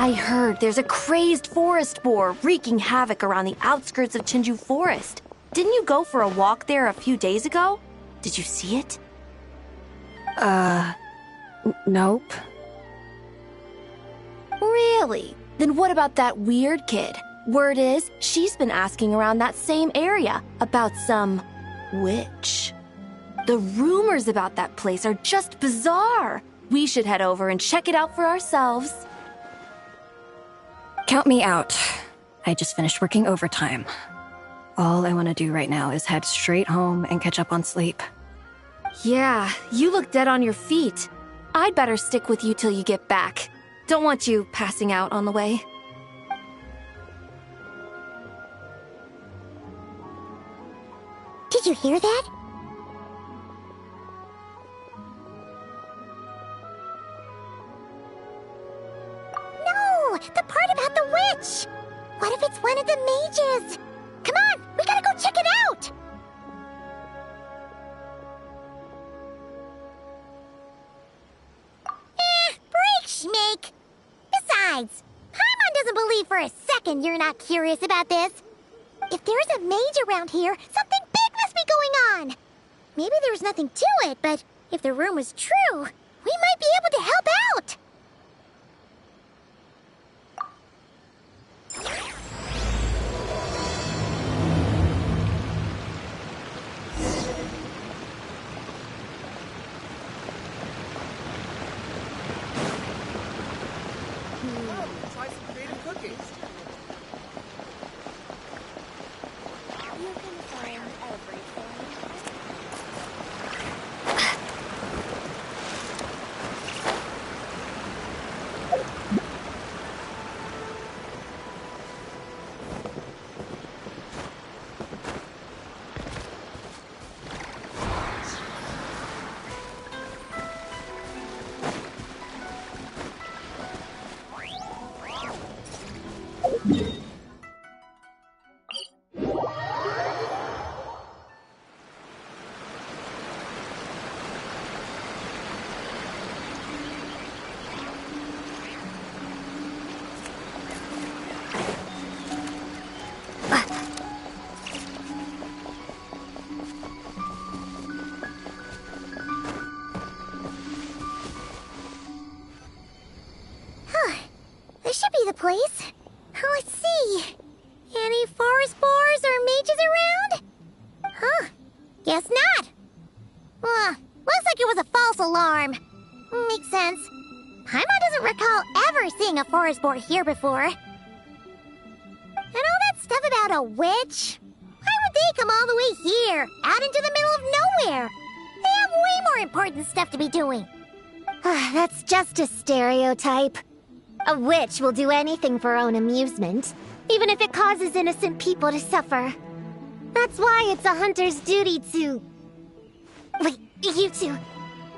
I heard there's a crazed forest boar wreaking havoc around the outskirts of Chinju Forest. Didn't you go for a walk there a few days ago? Did you see it? Nope. Really? Then what about that weird kid? Word is, she's been asking around that same area about some witch. The rumors about that place are just bizarre. We should head over and check it out for ourselves. Count me out. I just finished working overtime. All I want to do right now is head straight home and catch up on sleep. Yeah, you look dead on your feet. I'd better stick with you till you get back. Don't want you passing out on the way. Did you hear that? No! The part about the witch! What if it's one of the mages? Come on! We gotta go check it out! Break, Schmake! Besides, Paimon doesn't believe for a second you're not curious about this. If there's a mage around here, something big must be going on! Maybe there's nothing to it, but if the rumor's true, we might be able to help out! Try some creative cookies. You can find everything. This should be the place. Let's see. Any forest boars or mages around? Huh. Guess not. Looks like it was a false alarm. Makes sense. Paimon doesn't recall ever seeing a forest boar here before. And all that stuff about a witch? Why would they come all the way here, out into the middle of nowhere? They have way more important stuff to be doing. That's just a stereotype. A witch will do anything for her own amusement, even if it causes innocent people to suffer. That's why it's a hunter's duty to... Wait, you two.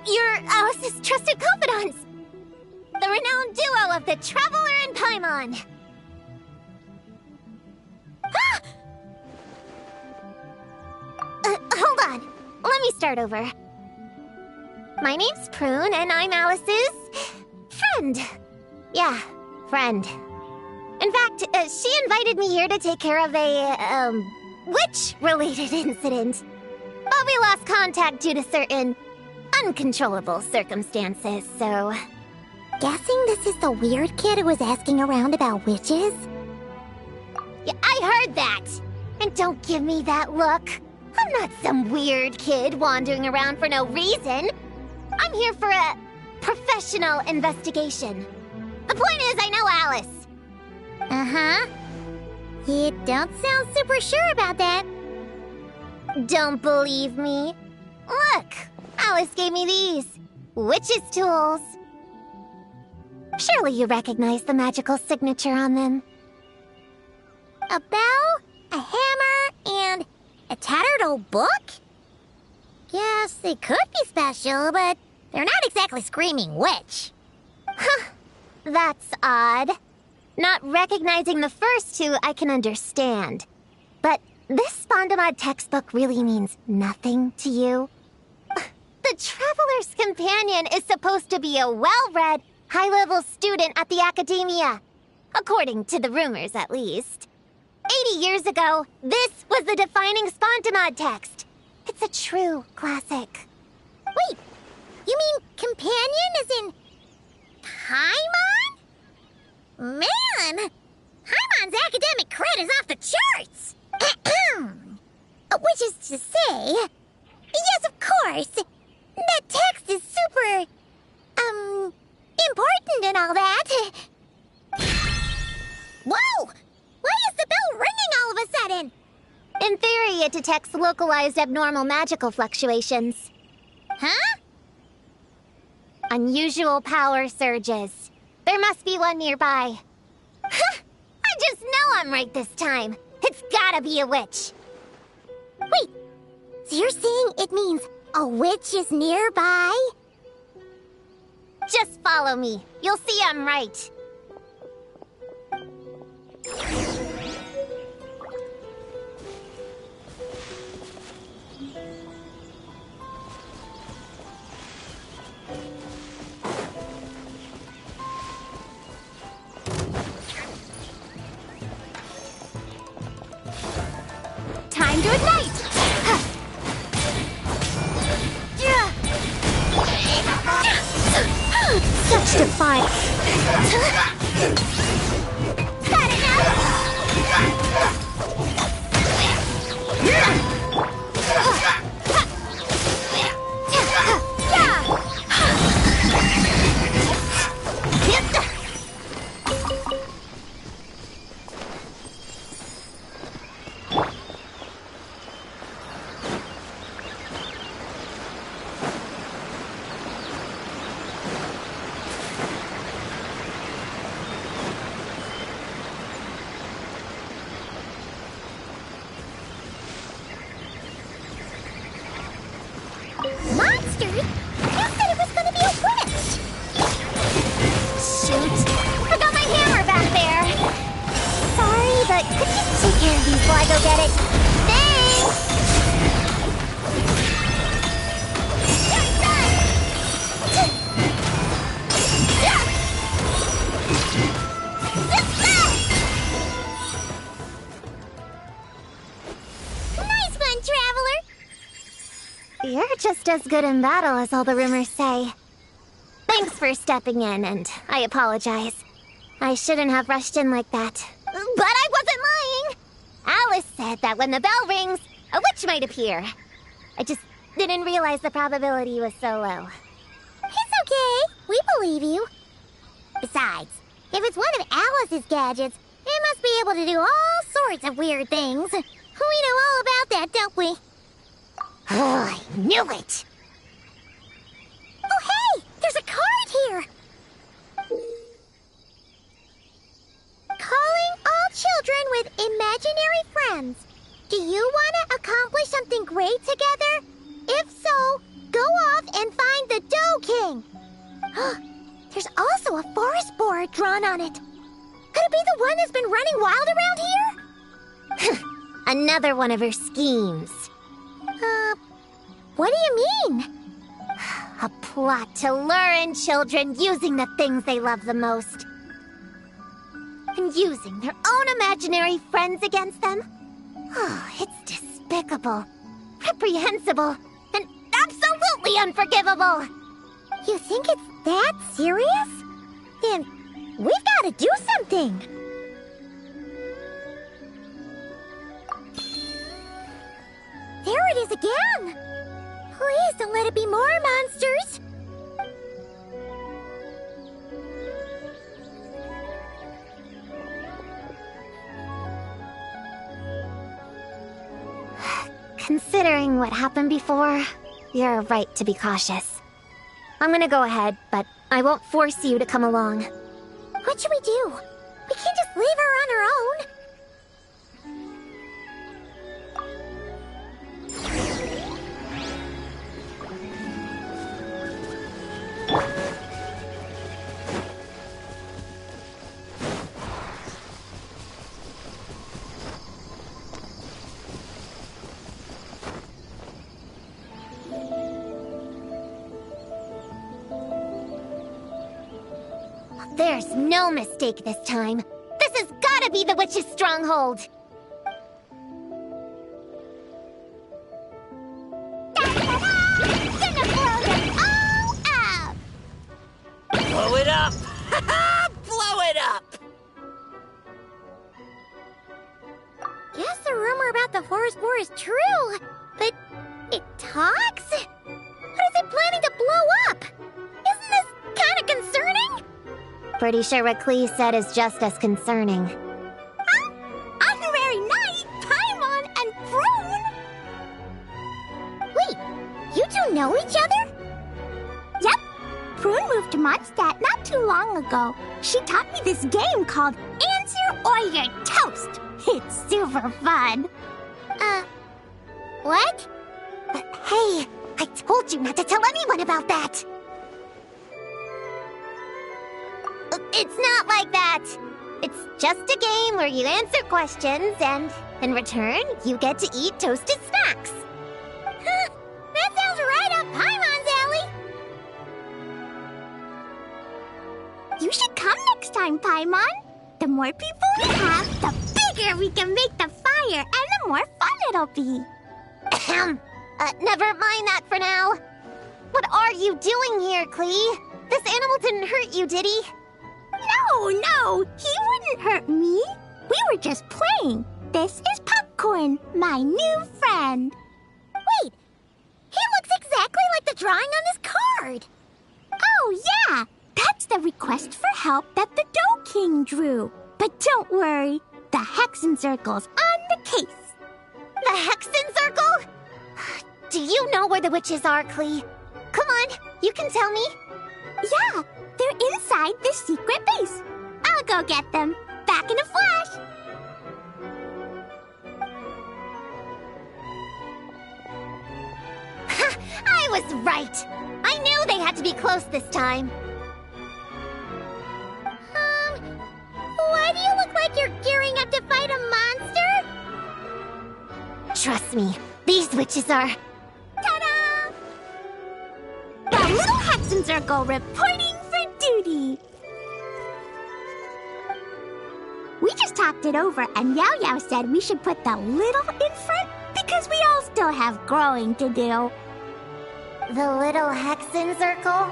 You're Alice's trusted confidants. The renowned duo of the Traveler and Paimon. Hold on. Let me start over. My name's Prune, and I'm Alice's... friend. Yeah, friend. In fact, she invited me here to take care of a, witch-related incident. But we lost contact due to certain uncontrollable circumstances, so... Guessing this is the weird kid who was asking around about witches? Yeah, I heard that! And don't give me that look. I'm not some weird kid wandering around for no reason. I'm here for a professional investigation. The point is, I know Alice. Uh-huh. You don't sound super sure about that. Don't believe me? Look, Alice gave me these. Witch's tools. Surely you recognize the magical signature on them. A bell, a hammer, and a tattered old book? Yes, they could be special, but they're not exactly screaming witch. Huh. That's odd. Not recognizing the first two I can understand. But this Spondamod textbook really means nothing to you? The Traveler's Companion is supposed to be a well-read, high-level student at the academia. According to the rumors, at least. 80 years ago, this was the defining Spontamod text. It's a true classic. Wait, you mean companion as in Paimon? Man, Paimon's academic cred is off the charts. Which is to say, yes, of course, that text is super, important and all that. Whoa! Why is the bell ringing all of a sudden? In theory, it detects localized abnormal magical fluctuations. Huh? Unusual power surges. There must be one nearby. I just know I'm right this time. It's gotta be a witch. Wait, so you're saying it means a witch is nearby? Just follow me. You'll see I'm right. Time to ignite! Such defiance. Got it now? Monsters? Who said it was gonna be a witch? Shoot. Forgot my hammer back there. Sorry, but could you take care of these while I go get it? Thanks! Nice one, Traveler! You're just as good in battle as all the rumors say. Thanks for stepping in, and I apologize. I shouldn't have rushed in like that. But I wasn't lying! Alice said that when the bell rings, a witch might appear. I just didn't realize the probability was so low. It's okay. We believe you. Besides, if it's one of Alice's gadgets, it must be able to do all sorts of weird things. We know all about that, don't we? Oh, I knew it! Oh, hey! There's a card here! Calling all children with imaginary friends. Do you want to accomplish something great together? If so, go off and find the Dough King. There's also a forest board drawn on it. Could it be the one that's been running wild around here? Another one of her schemes. What do you mean? A plot to lure in children using the things they love the most. And using their own imaginary friends against them? Oh, it's despicable, reprehensible, and absolutely unforgivable! You think it's that serious? Then we've got to do something! There it is again! Please don't let it be more monsters! Considering what happened before, you're right to be cautious. I'm gonna go ahead, but I won't force you to come along. What should we do? We can't just leave her on her own. There's no mistake this time. be the witch's stronghold. Gonna blow them all up! Blow it up! Blow it up! Guess the rumor about the forest war is true, but it talks? What is it planning to blow up? Isn't this kind of concerning? Pretty sure what Klee said is just as concerning. Huh? Honorary Knight, Paimon, and Prune? Wait, you two know each other? Yep. Prune moved to Mondstadt not too long ago. She taught me this game called Answer or You're Toast. It's super fun. What? Hey, I told you not to tell anyone about that. It's not like that. It's just a game where you answer questions and, in return, you get to eat toasted snacks. That sounds right up Paimon's alley. You should come next time, Paimon. The more people we have, the bigger we can make the fire, and the more fun it'll be. Never mind that for now. What are you doing here, Klee? This animal didn't hurt you, did he? No, he wouldn't hurt me. We were just playing. This is Popcorn, my new friend. Wait, he looks exactly like the drawing on this card. Oh, yeah, that's the request for help that the Dough King drew. But don't worry, the Hexen Circle's on the case. The Hexen Circle? Do you know where the witches are, Klee? Come on, you can tell me. Yeah, they're inside the secret base. I'll go get them. Back in a flash. I was right. I knew they had to be close this time. Why do you look like you're gearing up to fight a monster? Trust me, these witches are... Ta-da! The Little Hexen Circle reporting for duty. We just talked it over, and Yao Yao said we should put the little in front because we all still have growing to do. The Little Hexen Circle?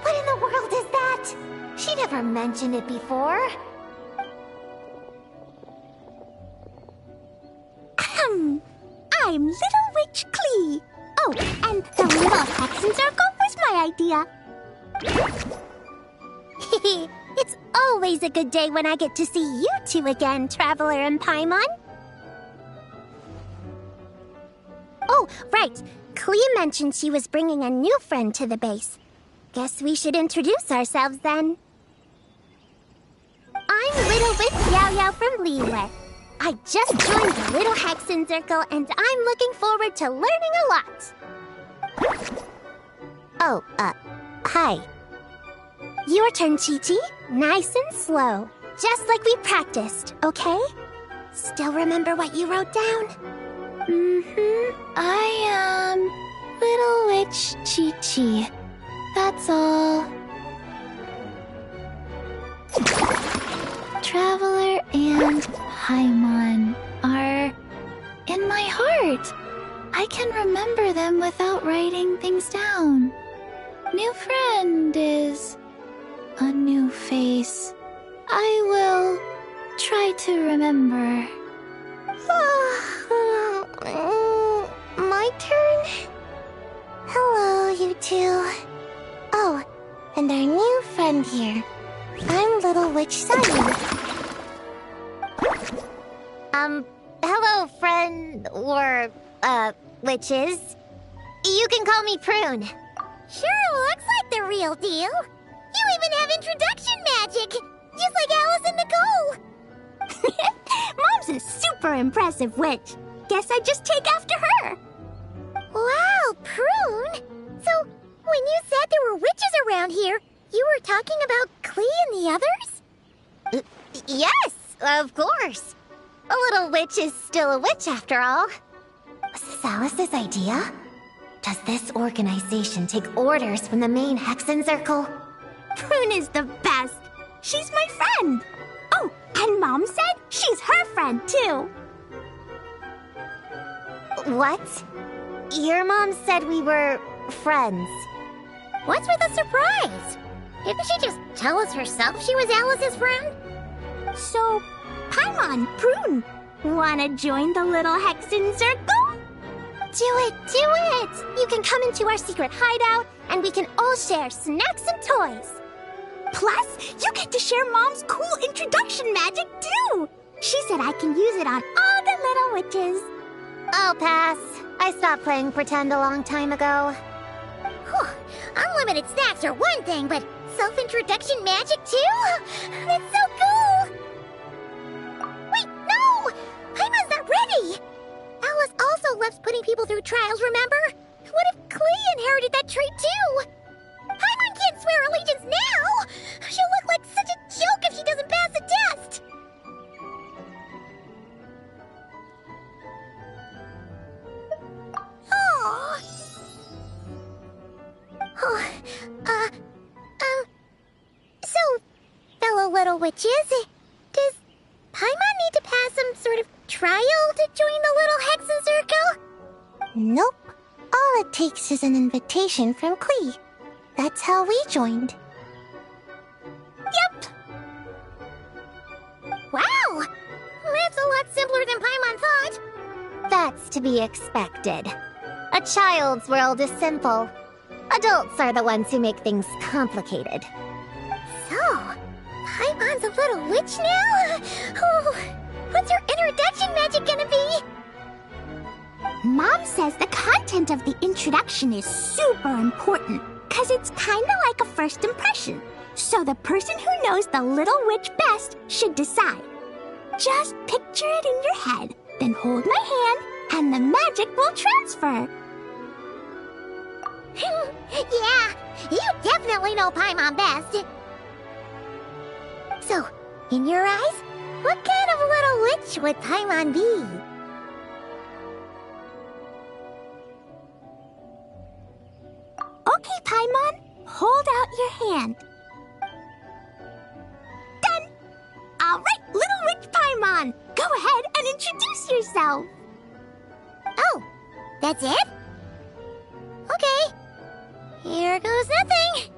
What in the world is that? She never mentioned it before. I'm Little Witch Klee. Oh, and the Little Hexen Circle was my idea. It's always a good day when I get to see you two again, Traveler and Paimon. Oh, right. Klee mentioned she was bringing a new friend to the base. Guess we should introduce ourselves then. I'm Little Witch Yao Yao from Liyue. I just joined the Little Hexen Circle, and I'm looking forward to learning a lot. Oh, hi. Your turn, Chi-Chi. Nice and slow. Just like we practiced, okay? Still remember what you wrote down? I am Little Witch Chi-Chi. That's all. Traveler and Paimon are in my heart. I can remember them without writing things down. New friend is a new face. I will try to remember. My turn? Hello, you two. Oh, and our new friend here. I'm Little Witch Sunny. Hello, friend, or, witches. You can call me Prune. Sure looks like the real deal. You even have introduction magic, just like Alice and Nicole. Mom's a super impressive witch. Guess I just take after her. Wow, Prune. So, when you said there were witches around here, you were talking about Klee and the others? Yes, of course. A little witch is still a witch after all. Was this Alice's idea? Does this organization take orders from the main Hexen Circle? Prune is the best. She's my friend. Oh, and Mom said friend, too. What? Your mom said we were friends. What's with the surprise? Didn't she just tell us herself she was Alice's friend? So, Paimon, Prune, wanna join the Little Hexen Circle? Do it, do it! You can come into our secret hideout, and we can all share snacks and toys. Plus, you get to share Mom's cool introduction magic, too! She said I can use it on all the little witches. I'll pass. I stopped playing pretend a long time ago. Whew, unlimited snacks are one thing, but self-introduction magic, too? That's so cool! Wait, no! Paimon's not ready! Alice also loves putting people through trials, remember? What if Klee inherited that trait, too? Paimon can't swear allegiance now! She'll look like such a joke if she doesn't pass the test! Aww. So, fellow little witches, does Paimon need to pass some sort of trial to join the Little Hexen Circle? Nope. All it takes is an invitation from Klee. That's how we joined. Yep! Wow! That's a lot simpler than Paimon thought. That's to be expected. A child's world is simple. Adults are the ones who make things complicated. So, Paimon's a little witch now? Oh, what's her introduction magic gonna be? Mom says the content of the introduction is super important, because it's kind of like a first impression. So the person who knows the little witch best should decide. Just picture it in your head, then hold my hand, and the magic will transfer. Yeah, you definitely know Paimon best. So, in your eyes, what kind of little witch would Paimon be? Okay, Paimon, hold out your hand. Done! All right, little witch Paimon, go ahead and introduce yourself. Oh, that's it? Okay. Here goes nothing.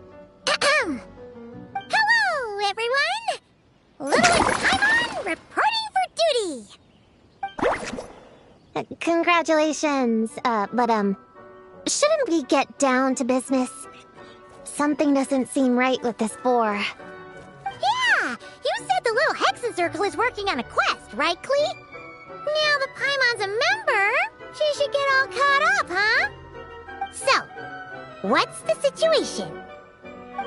Hello, everyone! Little Witch Paimon reporting for duty. Congratulations. But shouldn't we get down to business? Something doesn't seem right with this boar. Yeah, you said the Little Hexen Circle is working on a quest, right, Klee? Now that Paimon's a member, she should get all caught up, huh? So, what's the situation?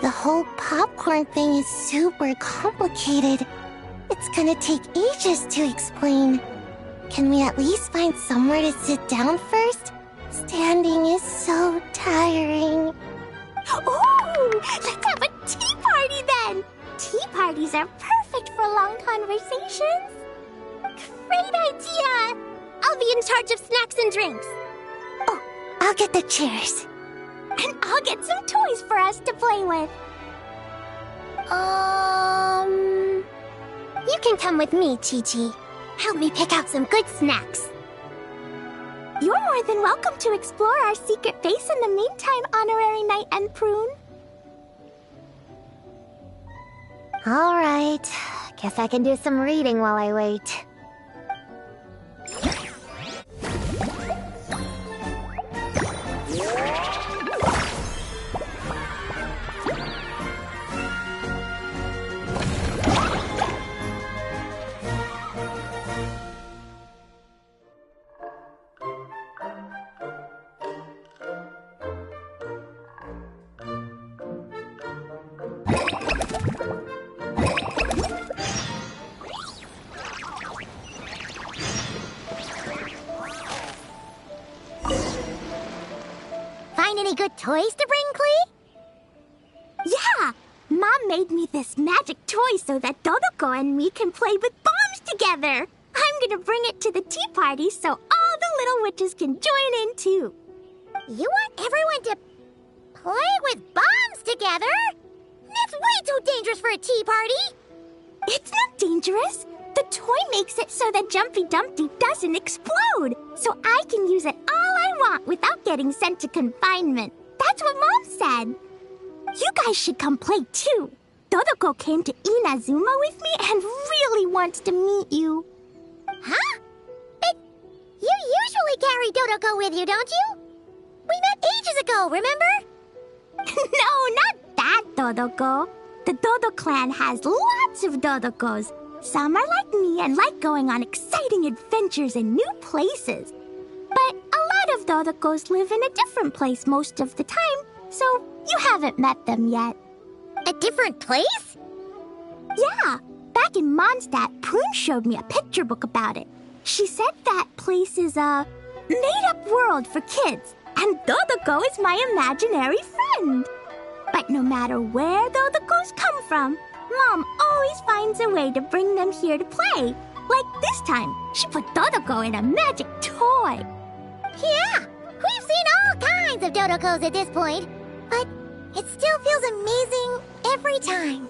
The whole popcorn thing is super complicated. It's gonna take ages to explain. Can we at least find somewhere to sit down first? Standing is so tiring. Ooh, let's have a tea party then! Tea parties are perfect for long conversations. Great idea! I'll be in charge of snacks and drinks. Oh, I'll get the chairs. And I'll get some toys for us to play with. You can come with me, Chi-Chi. Help me pick out some good snacks. You're more than welcome to explore our secret base in the meantime, Honorary Knight and Prune. All right. Guess I can do some reading while I wait. Find any good toys to bring, Klee? Yeah! Mom made me this magic toy so that Dodoko and me can play with bombs together. I'm gonna bring it to the tea party so all the little witches can join in too. You want everyone to play with bombs together? That's way too dangerous for a tea party! It's not dangerous. The toy makes it so the Jumpy Dumpty doesn't explode, so I can use it all I want without getting sent to confinement. That's what Mom said. You guys should come play too. Dodoko came to Inazuma with me and really wants to meet you. Huh? You usually carry Dodoko with you, don't you? We met ages ago, remember? No, not that Dodoko. The Dodo clan has lots of Dodokos. Some are like me and like going on exciting adventures in new places. But a lot of Dodokos live in a different place most of the time, so you haven't met them yet. A different place? Yeah, back in Mondstadt, Prune showed me a picture book about it. She said that place is a made-up world for kids, and Dodoko is my imaginary friend. But no matter where Dodokos come from, Mom always finds a way to bring them here to play. Like this time, she put Dodoko in a magic toy. Yeah, we've seen all kinds of Dodokos at this point, but it still feels amazing every time.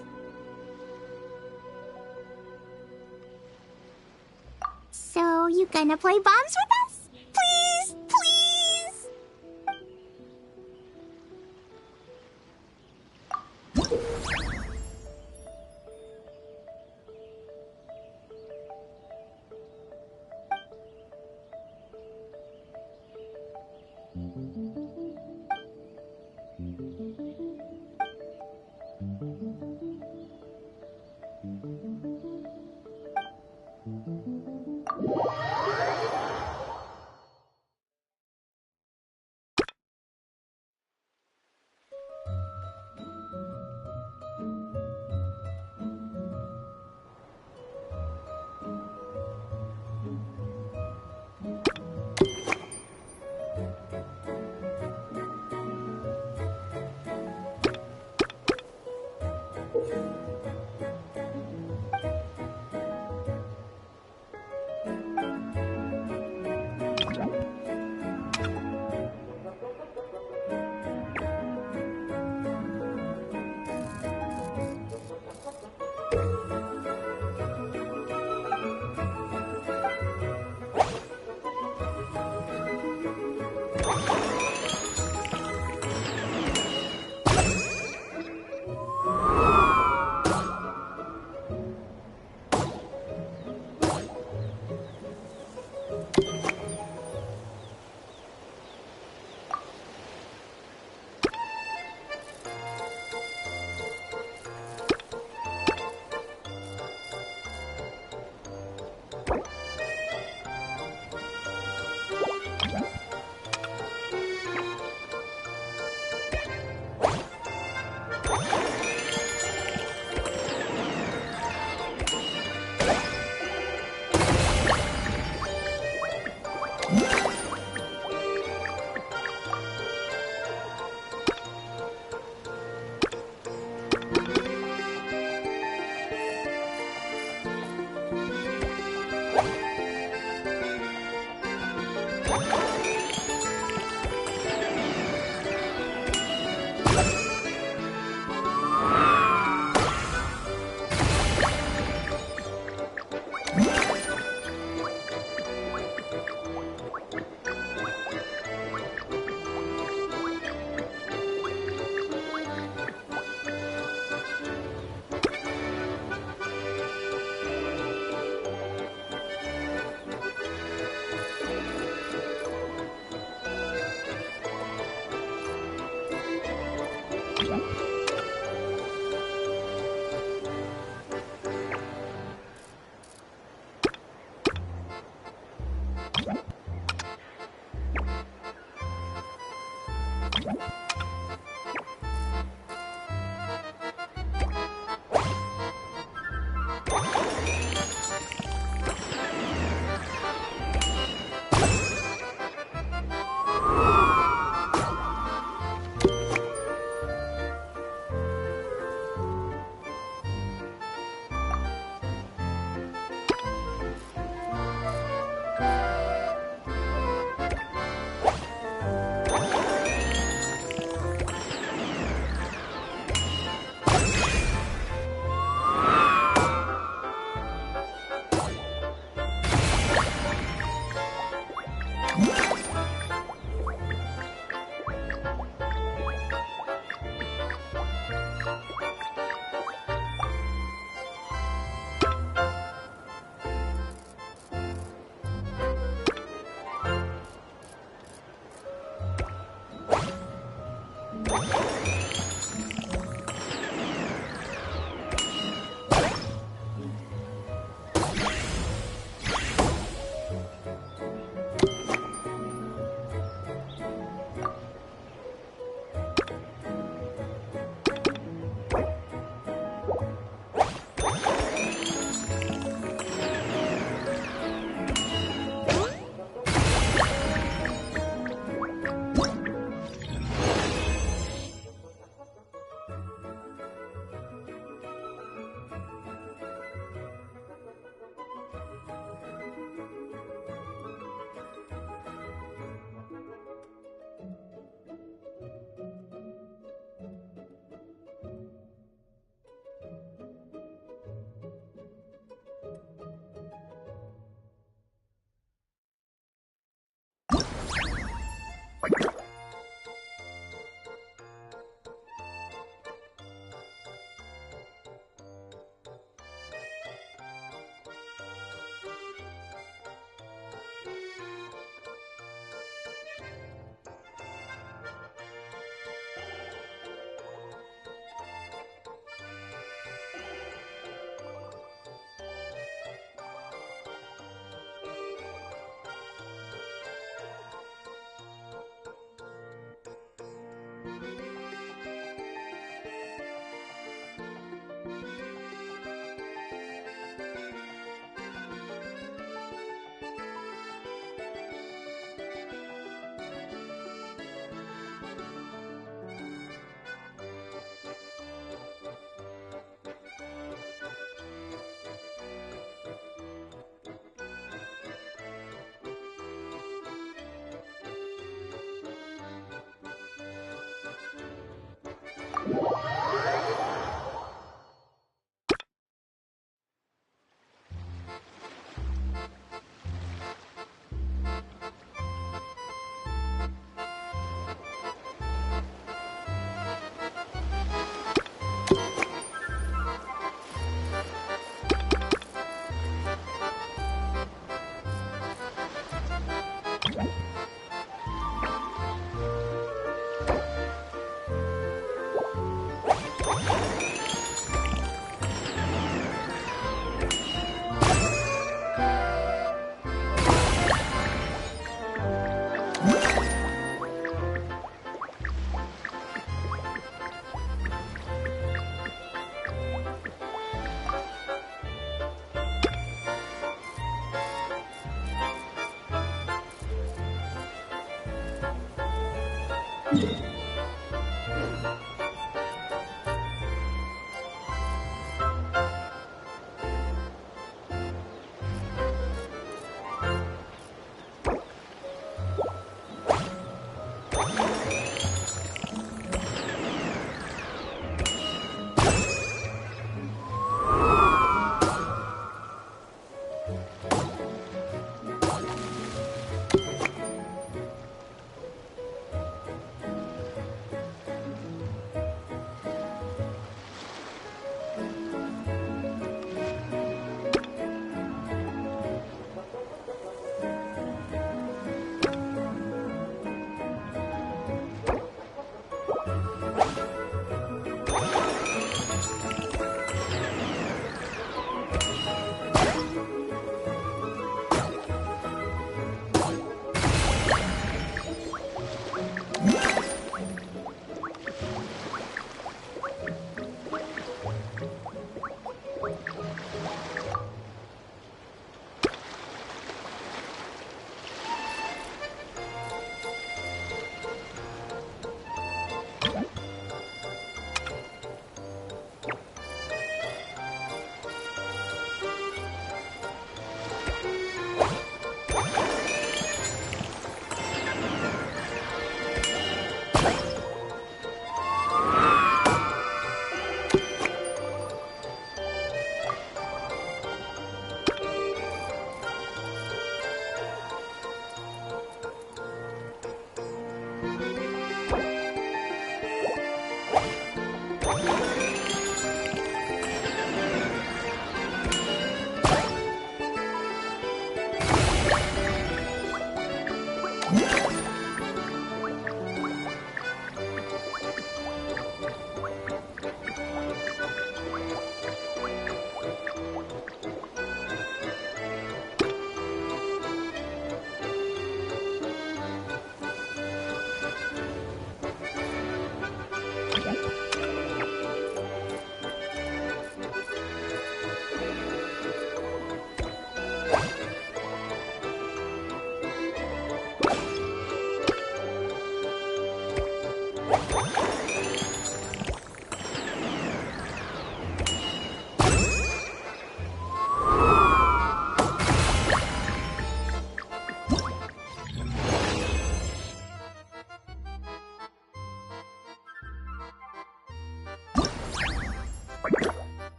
So, you gonna play bombs with us? Please, please!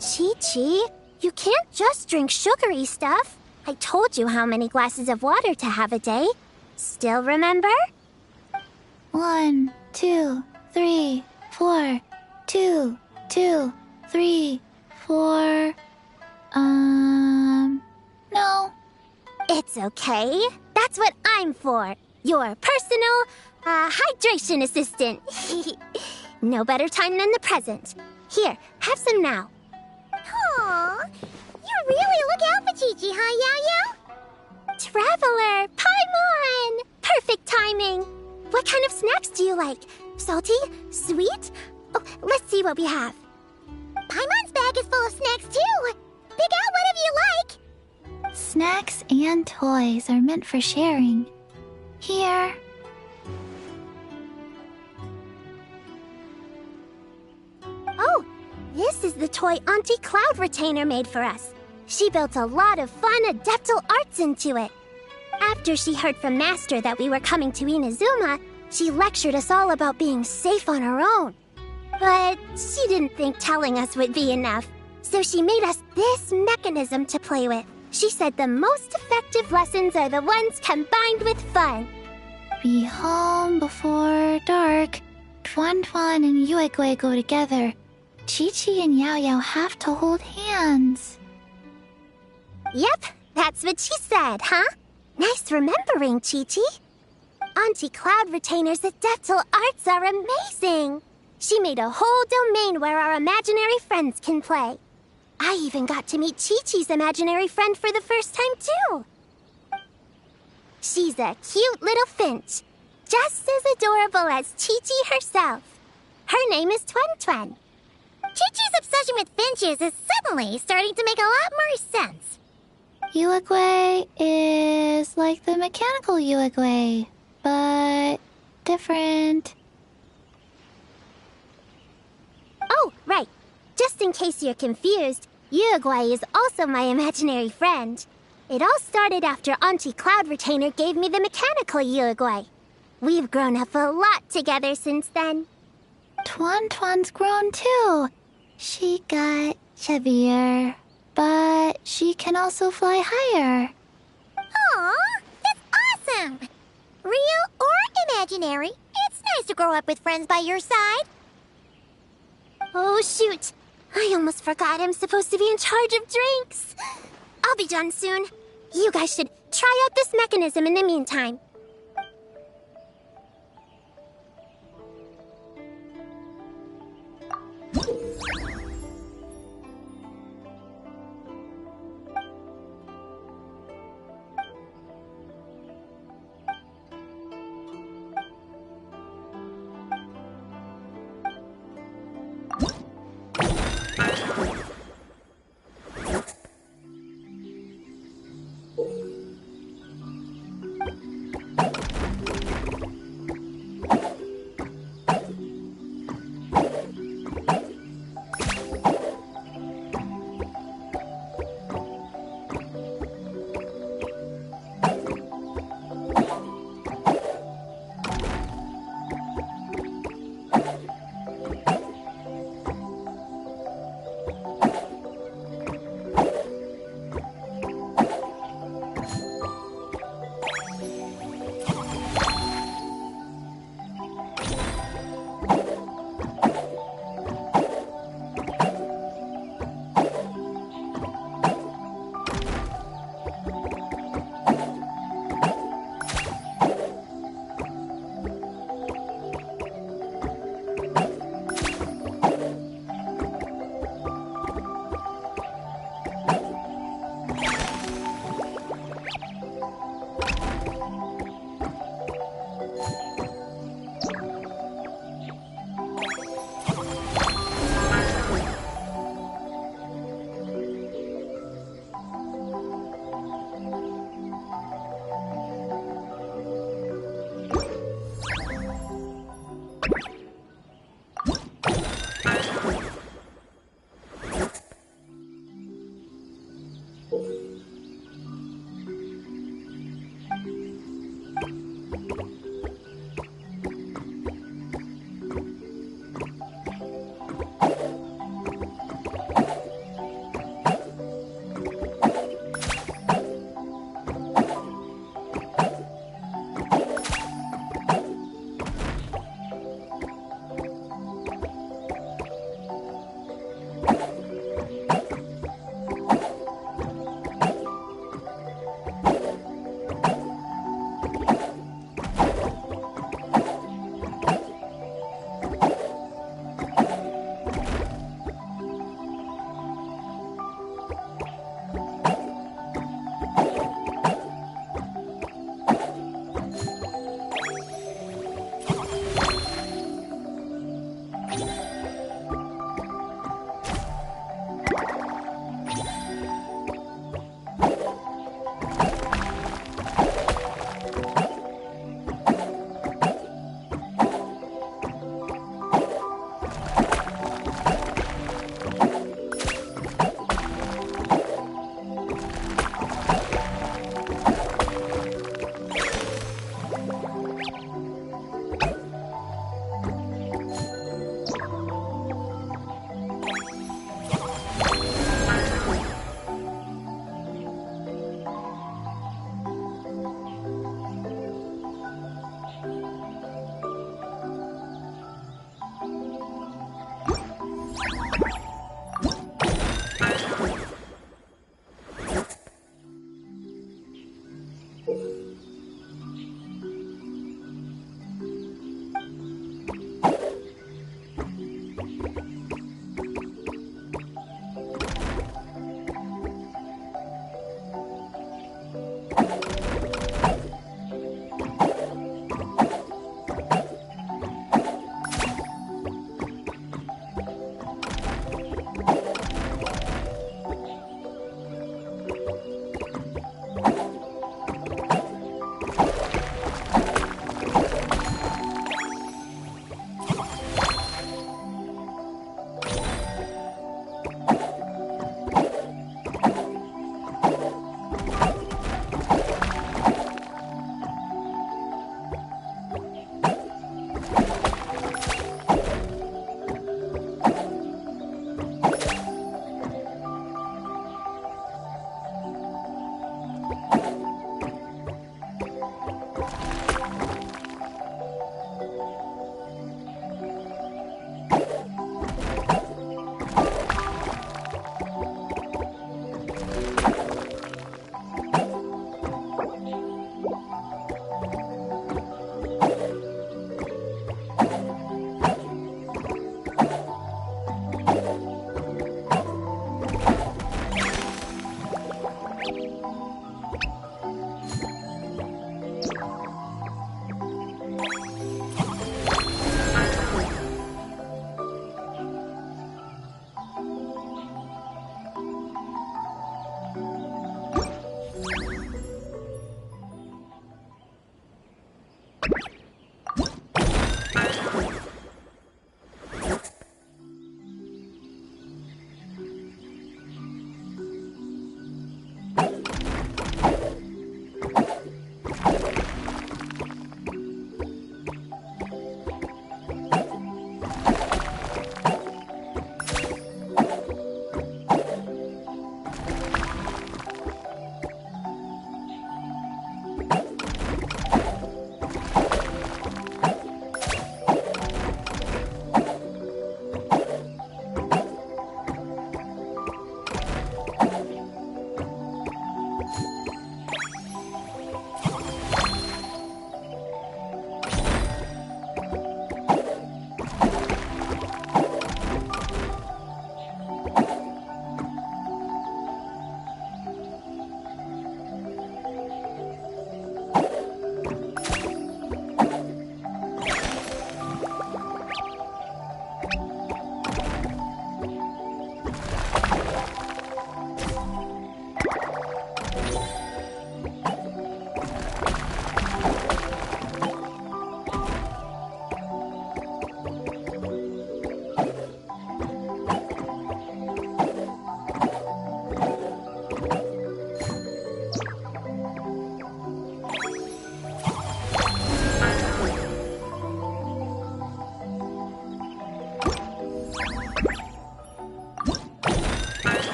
Chi-Chi, you can't just drink sugary stuff. I told you how many glasses of water to have a day. Still remember? 1, 2, 3, 4. 2, 2, 3, 4. No. It's okay. That's what I'm for. Your personal, hydration assistant. No better time than the present. Here, have some now. Aw, you really look out for Chi-Chi, huh, Yao? Traveler, Paimon! Perfect timing. What kind of snacks do you like? Salty? Sweet? Oh, let's see what we have. Paimon's bag is full of snacks, too. Pick out whatever you like. Snacks and toys are meant for sharing. Here. Oh, this is the toy Auntie Cloud Retainer made for us. She built a lot of fun adeptal arts into it. After she heard from Master that we were coming to Inazuma, she lectured us all about being safe on her own. But she didn't think telling us would be enough, so she made us this mechanism to play with. She said the most effective lessons are the ones combined with fun. Be home before dark. Tuan Tuan and Yuegui go together. Chi-Chi and Yao Yao have to hold hands. Yep, that's what she said, huh? Nice remembering, Chi-Chi. Auntie Cloud Retainer's adeptal arts are amazing. She made a whole domain where our imaginary friends can play. I even got to meet Chi-Chi's imaginary friend for the first time, too. She's a cute little finch, just as adorable as Chi-Chi herself. Her name is Tuan Tuan. Chi-Chi's obsession with finches is suddenly starting to make a lot more sense. Yuegui is like the mechanical Yuegui, but different. Oh, right. Just in case you're confused, Uruguay is also my imaginary friend. It all started after Auntie Cloud Retainer gave me the mechanical Uruguay. We've grown up a lot together since then. Tuan Tuan's grown too. She got chubbier, but she can also fly higher. Aw, that's awesome! Real or imaginary, it's nice to grow up with friends by your side. Oh, shoot. I almost forgot I'm supposed to be in charge of drinks. I'll be done soon. You guys should try out this mechanism in the meantime.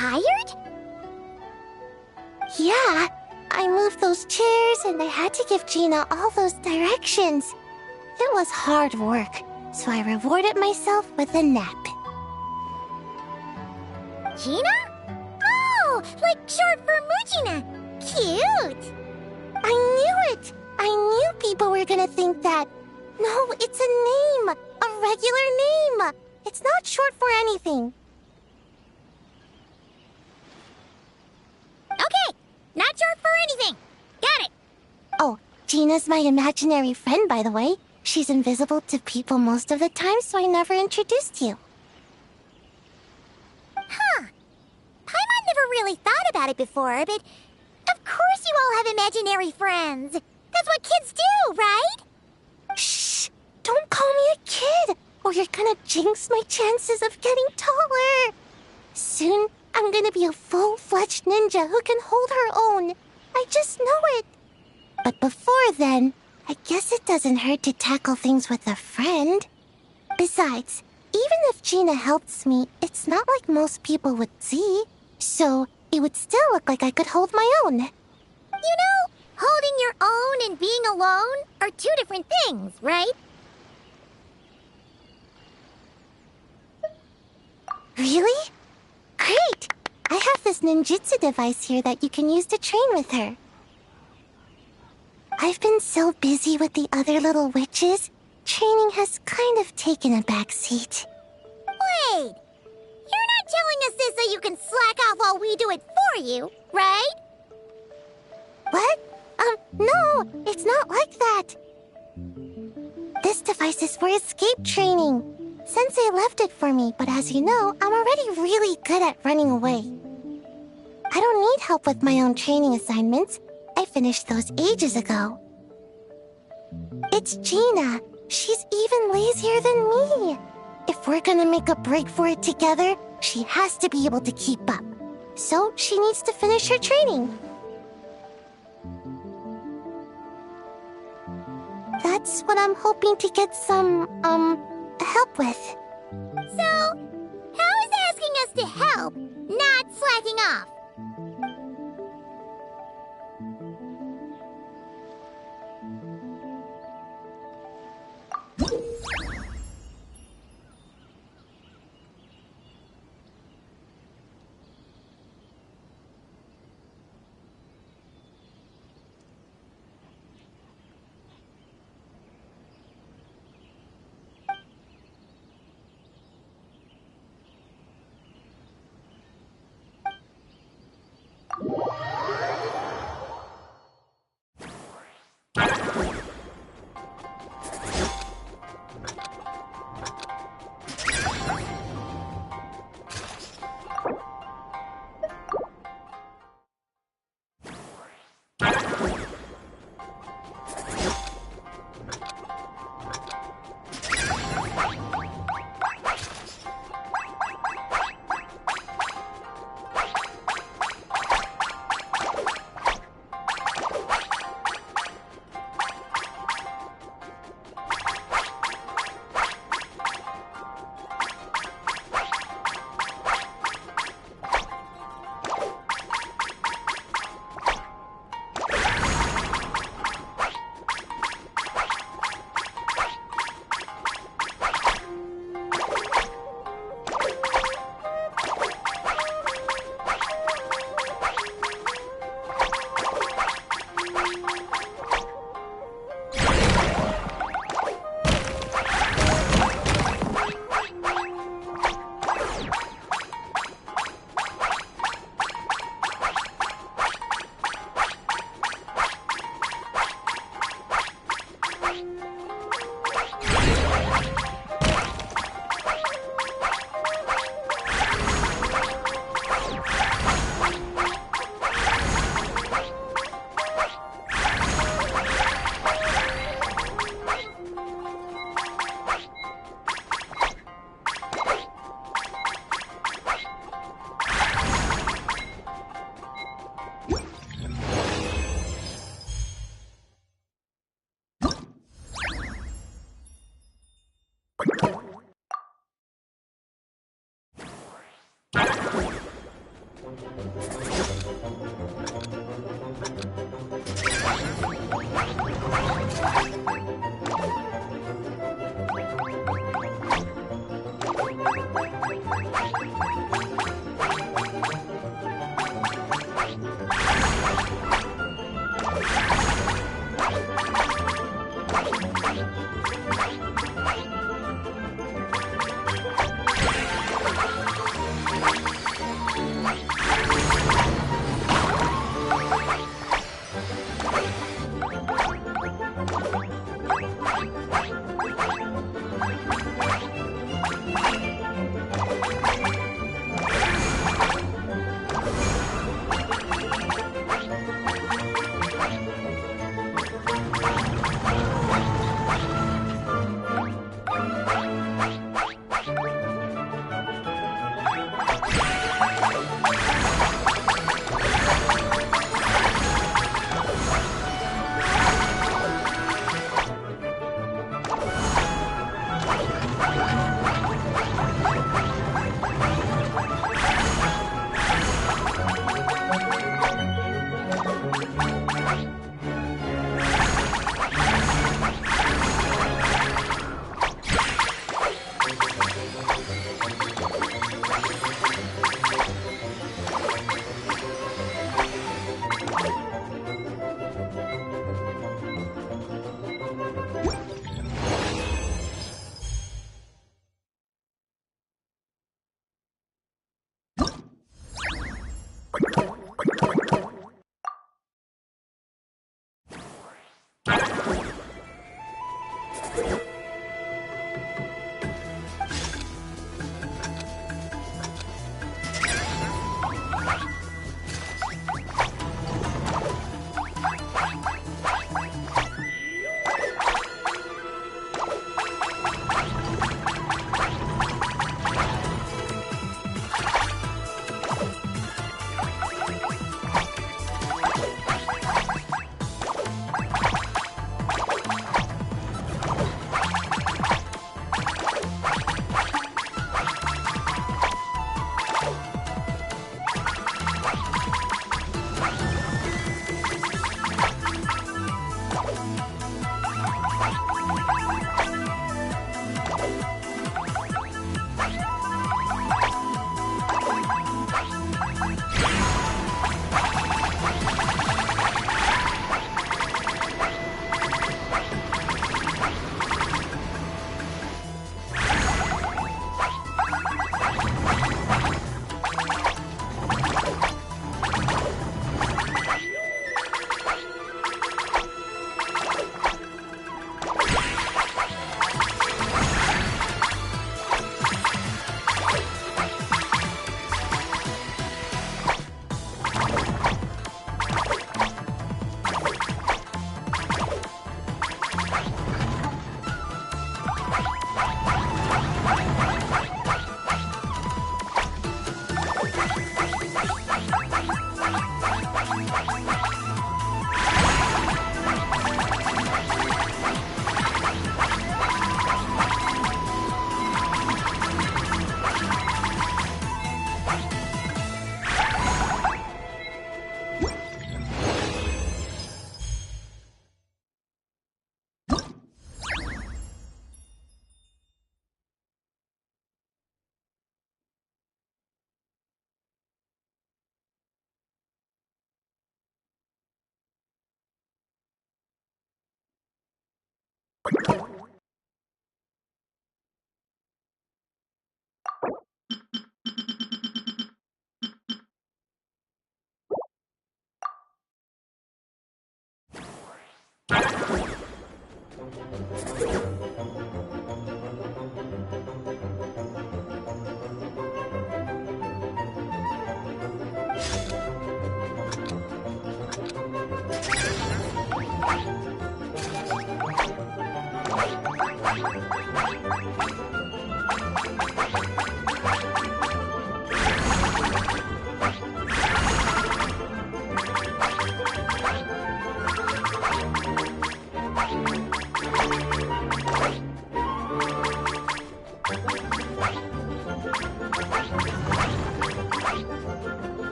tired? Yeah, I moved those chairs and I had to give Gina all those directions. It was hard work, so I rewarded myself with a nap. Gina? Oh, like short for Mujina. Cute. I knew it! I knew people were gonna think that. No, it's a name! A regular name! It's not short for anything. Okay, not short for anything. Got it. Oh, Gina's my imaginary friend, by the way. She's invisible to people most of the time, so I never introduced you. Huh. Paimon never really thought about it before, but of course you all have imaginary friends. That's what kids do, right? Shh! Don't call me a kid, or you're gonna jinx my chances of getting taller. Soon, I'm gonna be a full-fledged ninja who can hold her own. I just know it. But before then, I guess it doesn't hurt to tackle things with a friend. Besides, even if Gina helps me, it's not like most people would see. So, it would still look like I could hold my own. You know, holding your own and being alone are two different things, right? Really? Great! I have this ninjutsu device here that you can use to train with her. I've been so busy with the other little witches, training has kind of taken a backseat. Wait! You're not telling us this so you can slack off while we do it for you, right? What? No, it's not like that. This device is for escape training. Sensei left it for me, but as you know, I'm already really good at running away. I don't need help with my own training assignments. I finished those ages ago. It's Gina. She's even lazier than me. If we're gonna make a break for it together, she has to be able to keep up. So she needs to finish her training. That's what I'm hoping to get some, help with. So, how is asking us to help not slacking off?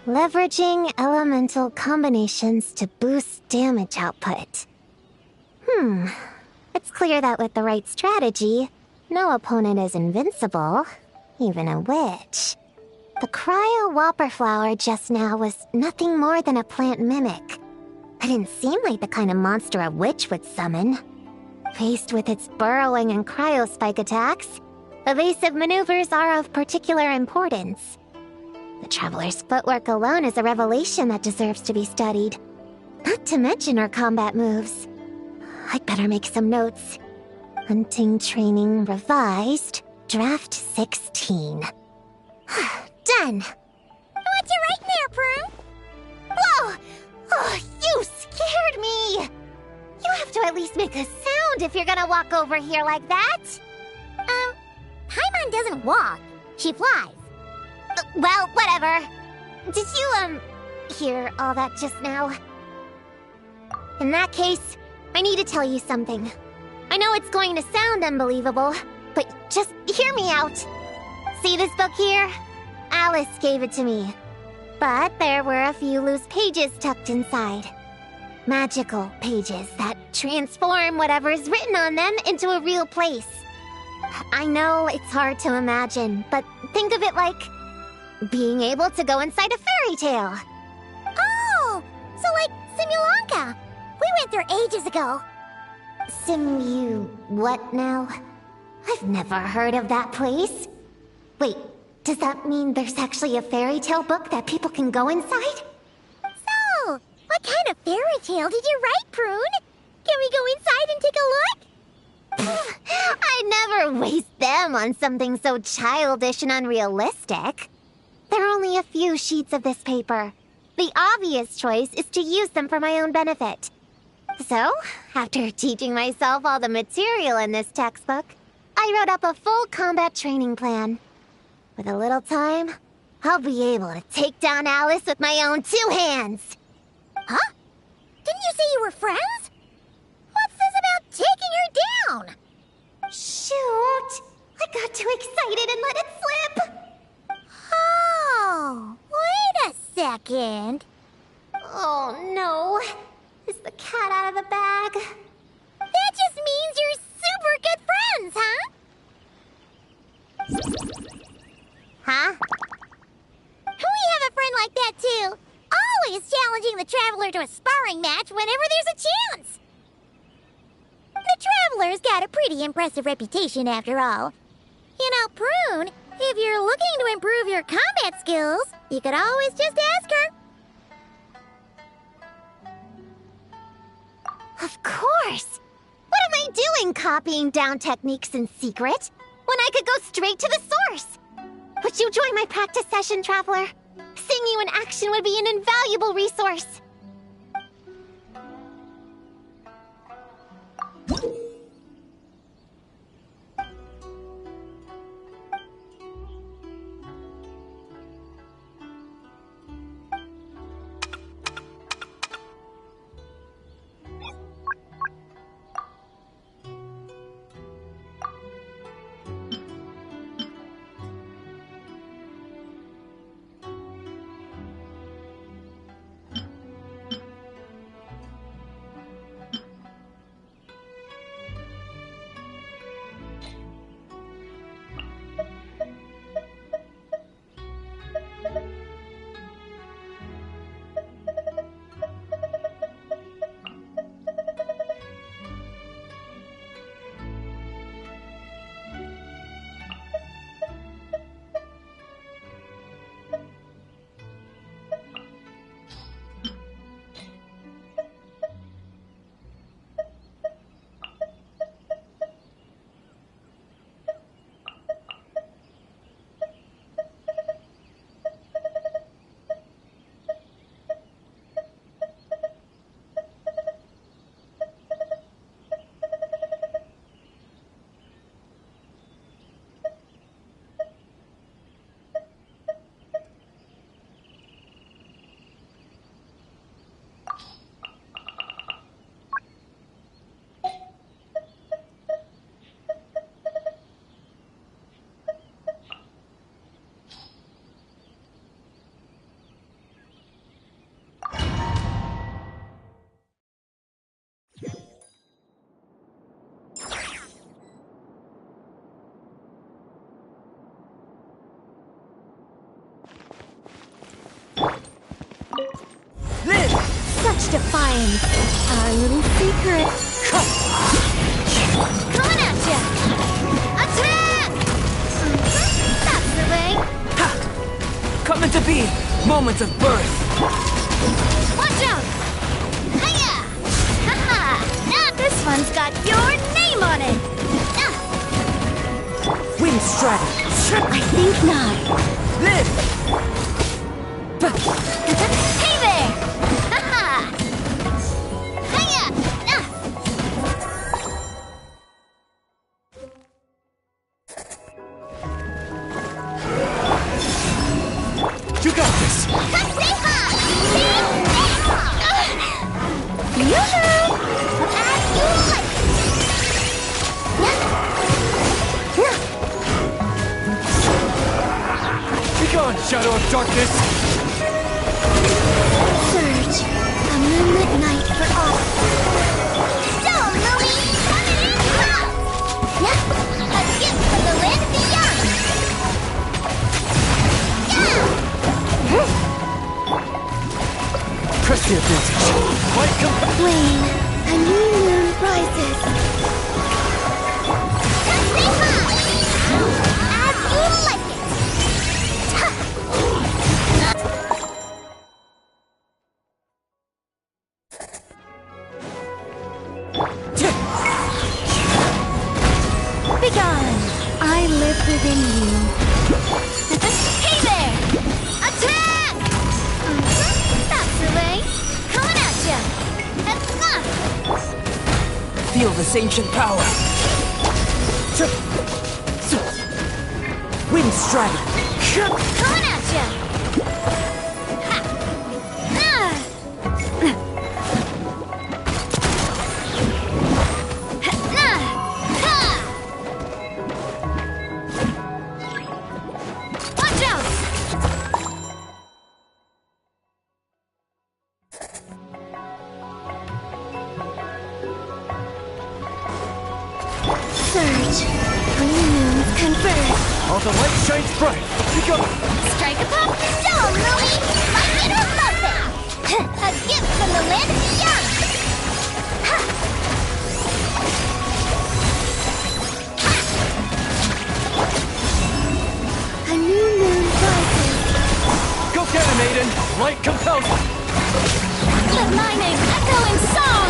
Leveraging elemental combinations to boost damage output. It's clear that with the right strategy, no opponent is invincible, even a witch. The cryo whopper flower just now was nothing more than a plant mimic. It didn't seem like the kind of monster a witch would summon. Faced with its burrowing and cryospike attacks, evasive maneuvers are of particular importance. The Traveler's footwork alone is a revelation that deserves to be studied. Not to mention her combat moves. I'd better make some notes. Hunting Training Revised, Draft 16. Done! What you writing there, Prune? Whoa! Oh, you scared me! You have to at least make a sound if you're gonna walk over here like that. Paimon doesn't walk. She flies. Well, whatever. Did you, hear all that just now? In that case, I need to tell you something. I know it's going to sound unbelievable, but just hear me out. See this book here? Alice gave it to me. But there were a few loose pages tucked inside. Magical pages that transform whatever's written on them into a real place. I know it's hard to imagine, but think of it like being able to go inside a fairy tale. Oh, so like Simulanka. We went there ages ago. What now? I've never heard of that place. Wait, does that mean there's actually a fairy tale book that people can go inside? So, what kind of fairy tale did you write, Prune? Can we go inside and take a look? I'd never waste them on something so childish and unrealistic. There are only a few sheets of this paper. The obvious choice is to use them for my own benefit. So, after teaching myself all the material in this textbook, I wrote up a full combat training plan. With a little time, I'll be able to take down Alice with my own 2 hands. Huh? Didn't you say you were friends? What's this about taking her down? Shoot! I got too excited and let it slip! Oh, wait a second. Oh no! Is the cat out of the bag? That just means you're super good friends, huh? Huh? We have a friend like that too. Always challenging the Traveler to a sparring match whenever there's a chance. The Traveler's got a pretty impressive reputation after all. You know, Prune, if you're looking to improve your combat skills, you could always just ask her. Of course! What am I doing copying down techniques in secret when I could go straight to the source? Would you join my practice session, Traveler? Seeing you in action would be an invaluable resource. defines our little secret. Coming at ya! Attack! That's the way. Coming to be moments of birth. Watch out! Hiya! Haha! Now this one's got your name on it! Wind strike. I think not. Live. Hey there! Haha! Hiya! You got this. Stay high! Yoo-hoo! As you like! Be gone, shadow of darkness. Surge, a moonlit night for all. Don't, Louie! Coming in hot! A gift from the land beyond! Press the advantage. Light Wayne, a new moon rises. Stay high! As you like it! Begone! I live within you. Hey there! Attack! That's the way. Coming at ya! Feel this ancient power. Wind strike. Coming at ya! Ha! Watch out! Surge, new moons converge. All the light shines bright. Be gone. Strike a pop! Don't, Louie! Like it or love it! A gift from the land beyond! Ha! A new moon rises. Go get him, Aiden. Light compels. The mining echoing song!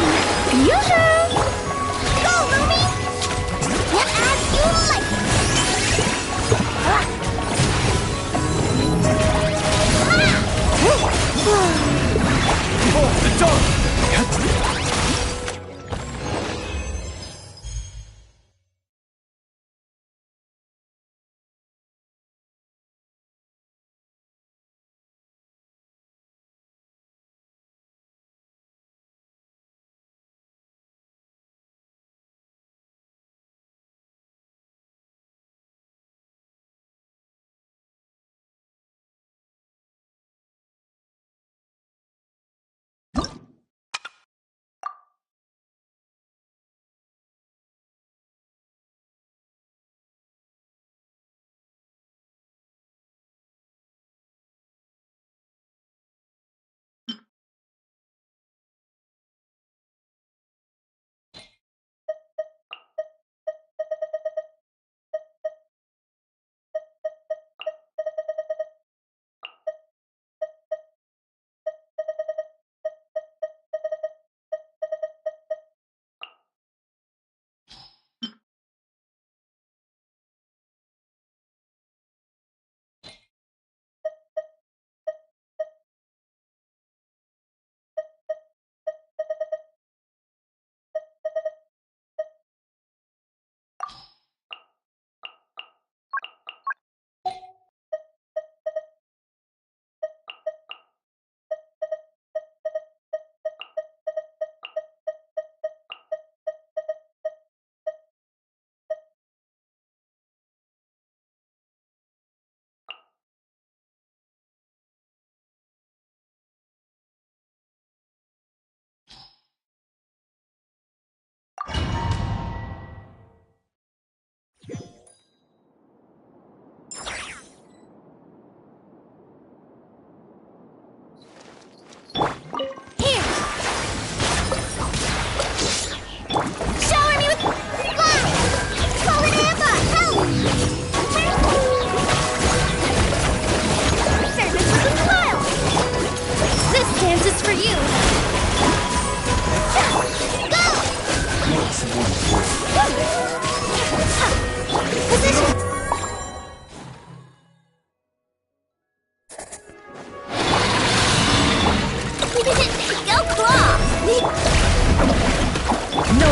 Yoo-hoo! Go, Louie! As you like it! Behold the dawn.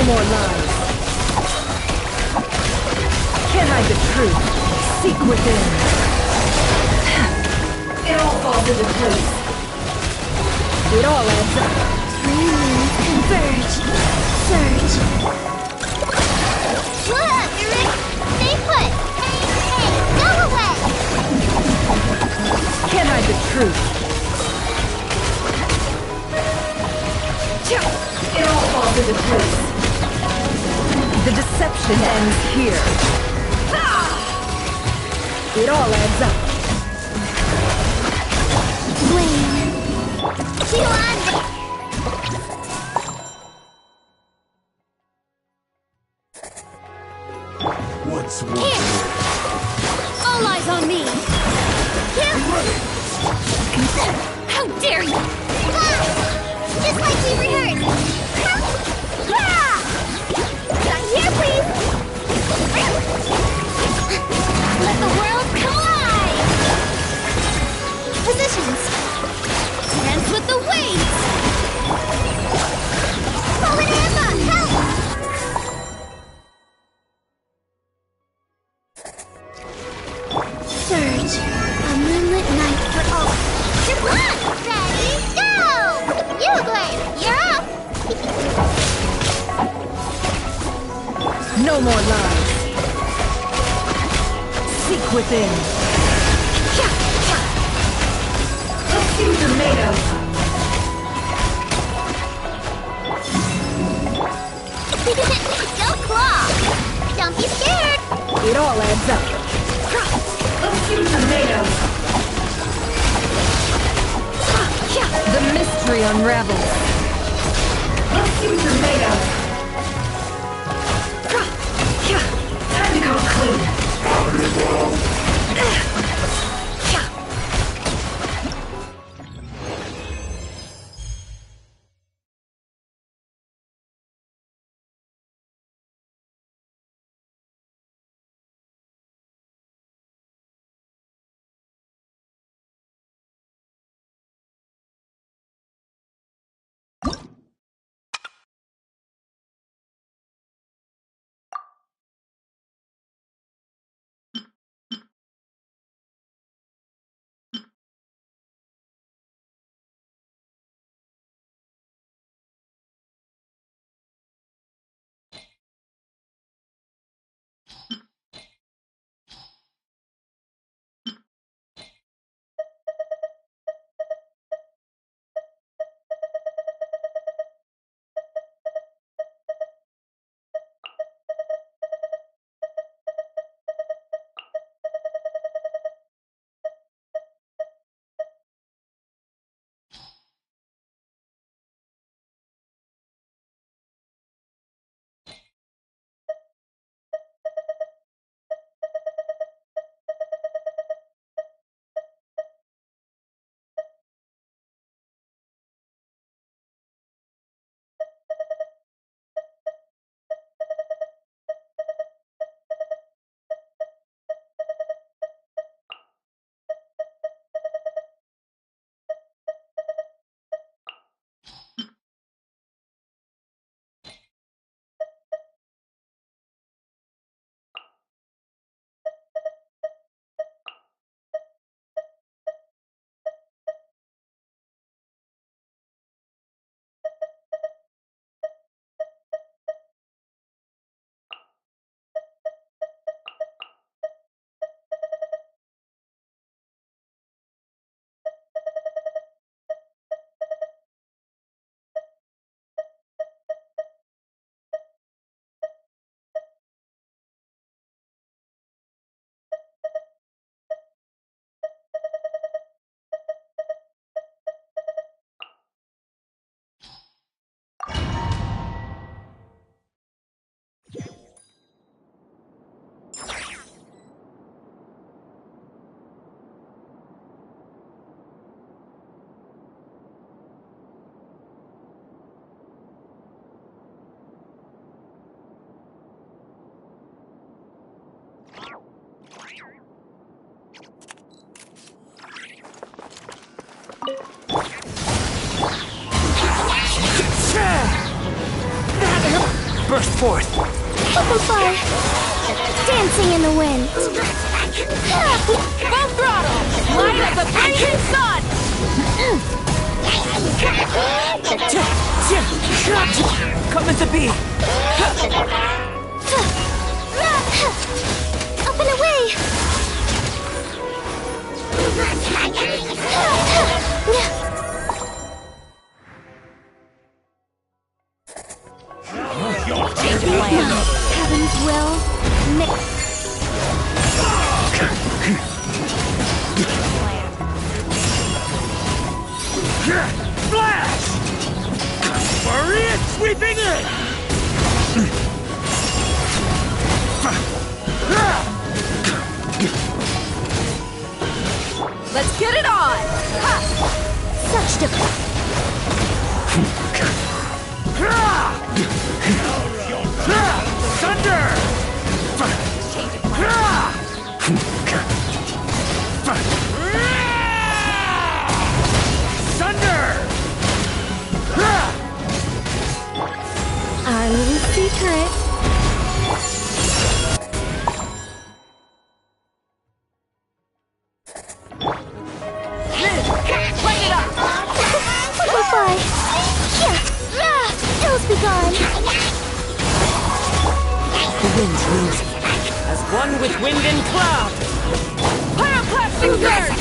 more lies. Can't hide the truth. Seek within. It all falls into place. It all adds up. Three moons converge. Surge. Look, Eric! Stay put! Hey, go away! Can't hide the truth. It all falls into place. The deception ends here. It all adds up. Flame. What's one? Here. All eyes on me! How dare you! Ah! Just like we rehearsed! Ah! Not here, please! Let the world collide! Positions! Dance with the waves! Fallen Emma, help! Surge, a moonlit night for all. You're on! Ready, go! You, Blaine, you're up! No more lies. Seek within. Let's see what you're made of. Go claw! Don't be scared! It all adds up. Let's see what you're made of. The mystery unravels. Let's see what you're made of. Time to go clean. burst forth. Open fire! Dancing in the wind! Full throttle! Light of the blazing sun! Coming to be. Up and away! Heaven's will. Flash! Maria sweeping in! Let's get it on! Ha! Such Thunder! Thunder! our little secret. Light it up! Bye-bye. Yeah. Ills be gone. The wind's rosy, as one with wind and cloud. Pyroclastic surge!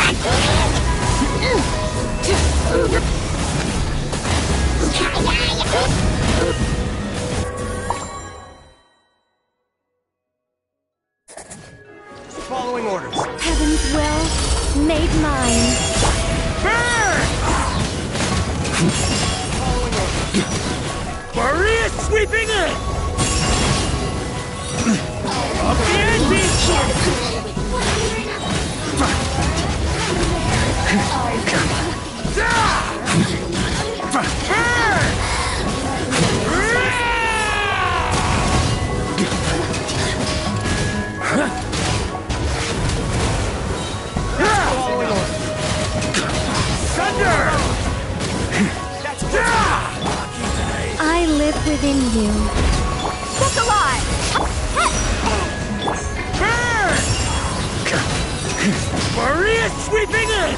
Following orders. Heaven's will made mine. Burn! Following orders. Maria sweeping in! Up the ante! I live within you. Look alive! Burn! Maria sweeping in!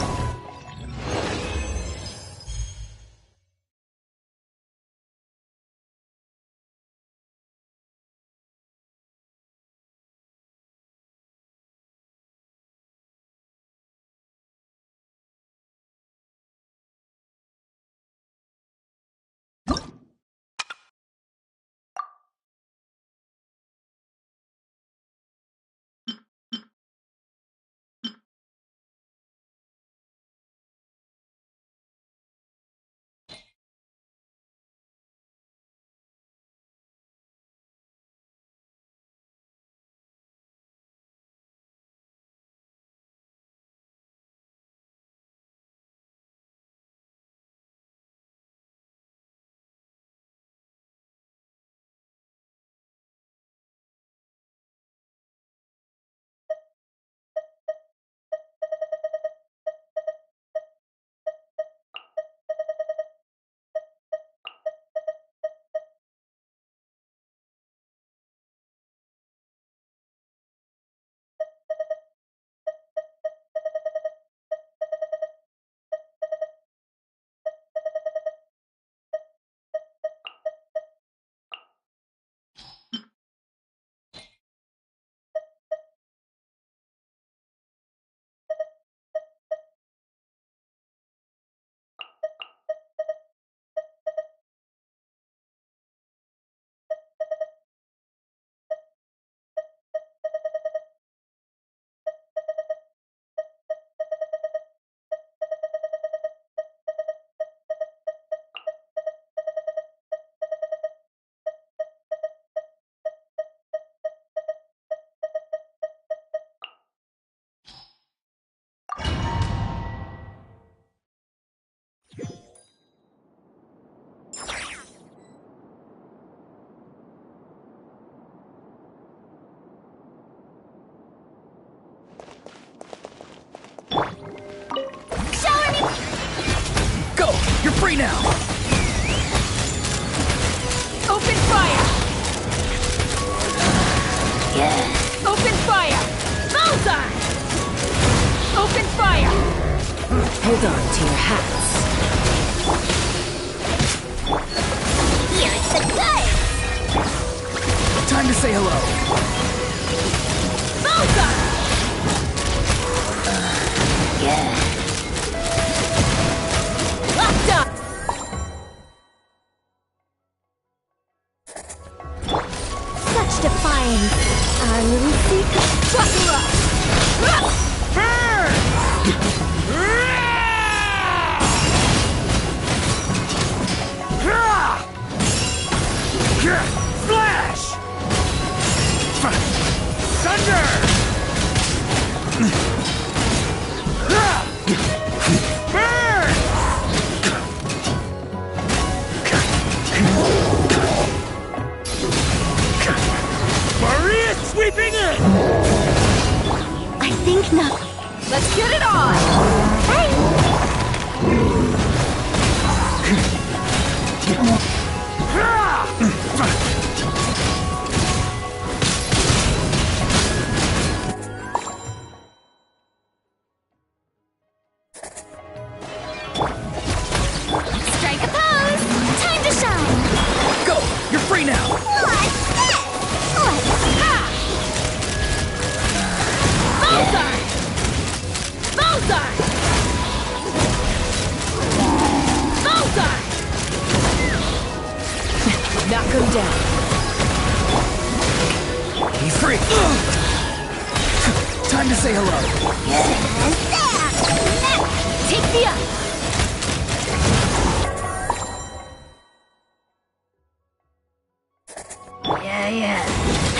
Open fire! Open fire! Bullseye! Open fire! Hold on to your hats. Here's the goods! Time to say hello. Bullseye! Locked up! Such defiance. I really seek Buckle up! Burn! Flash! Thunder! Burn! Maria sweeping in! I think nothing. Let's get it on! Strike a pose! Time to shine! Go! You're free now! What's this? Bullseye! Bullseye! Bullseye! Knock him down. He's free! Time to say hello. Take the up!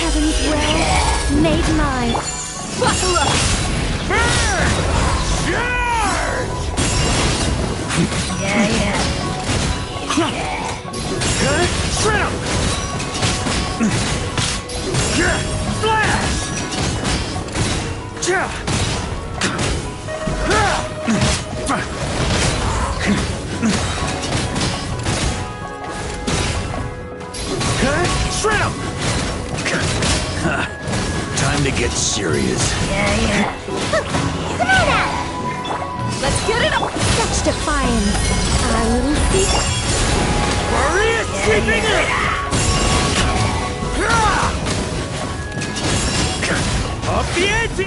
Heaven's will made mine. Buckle up! Shred him! Flash! Shred him! Time to get serious. Let's get it up! Such defiance. I really seek Maria sweeping in! Up the ante!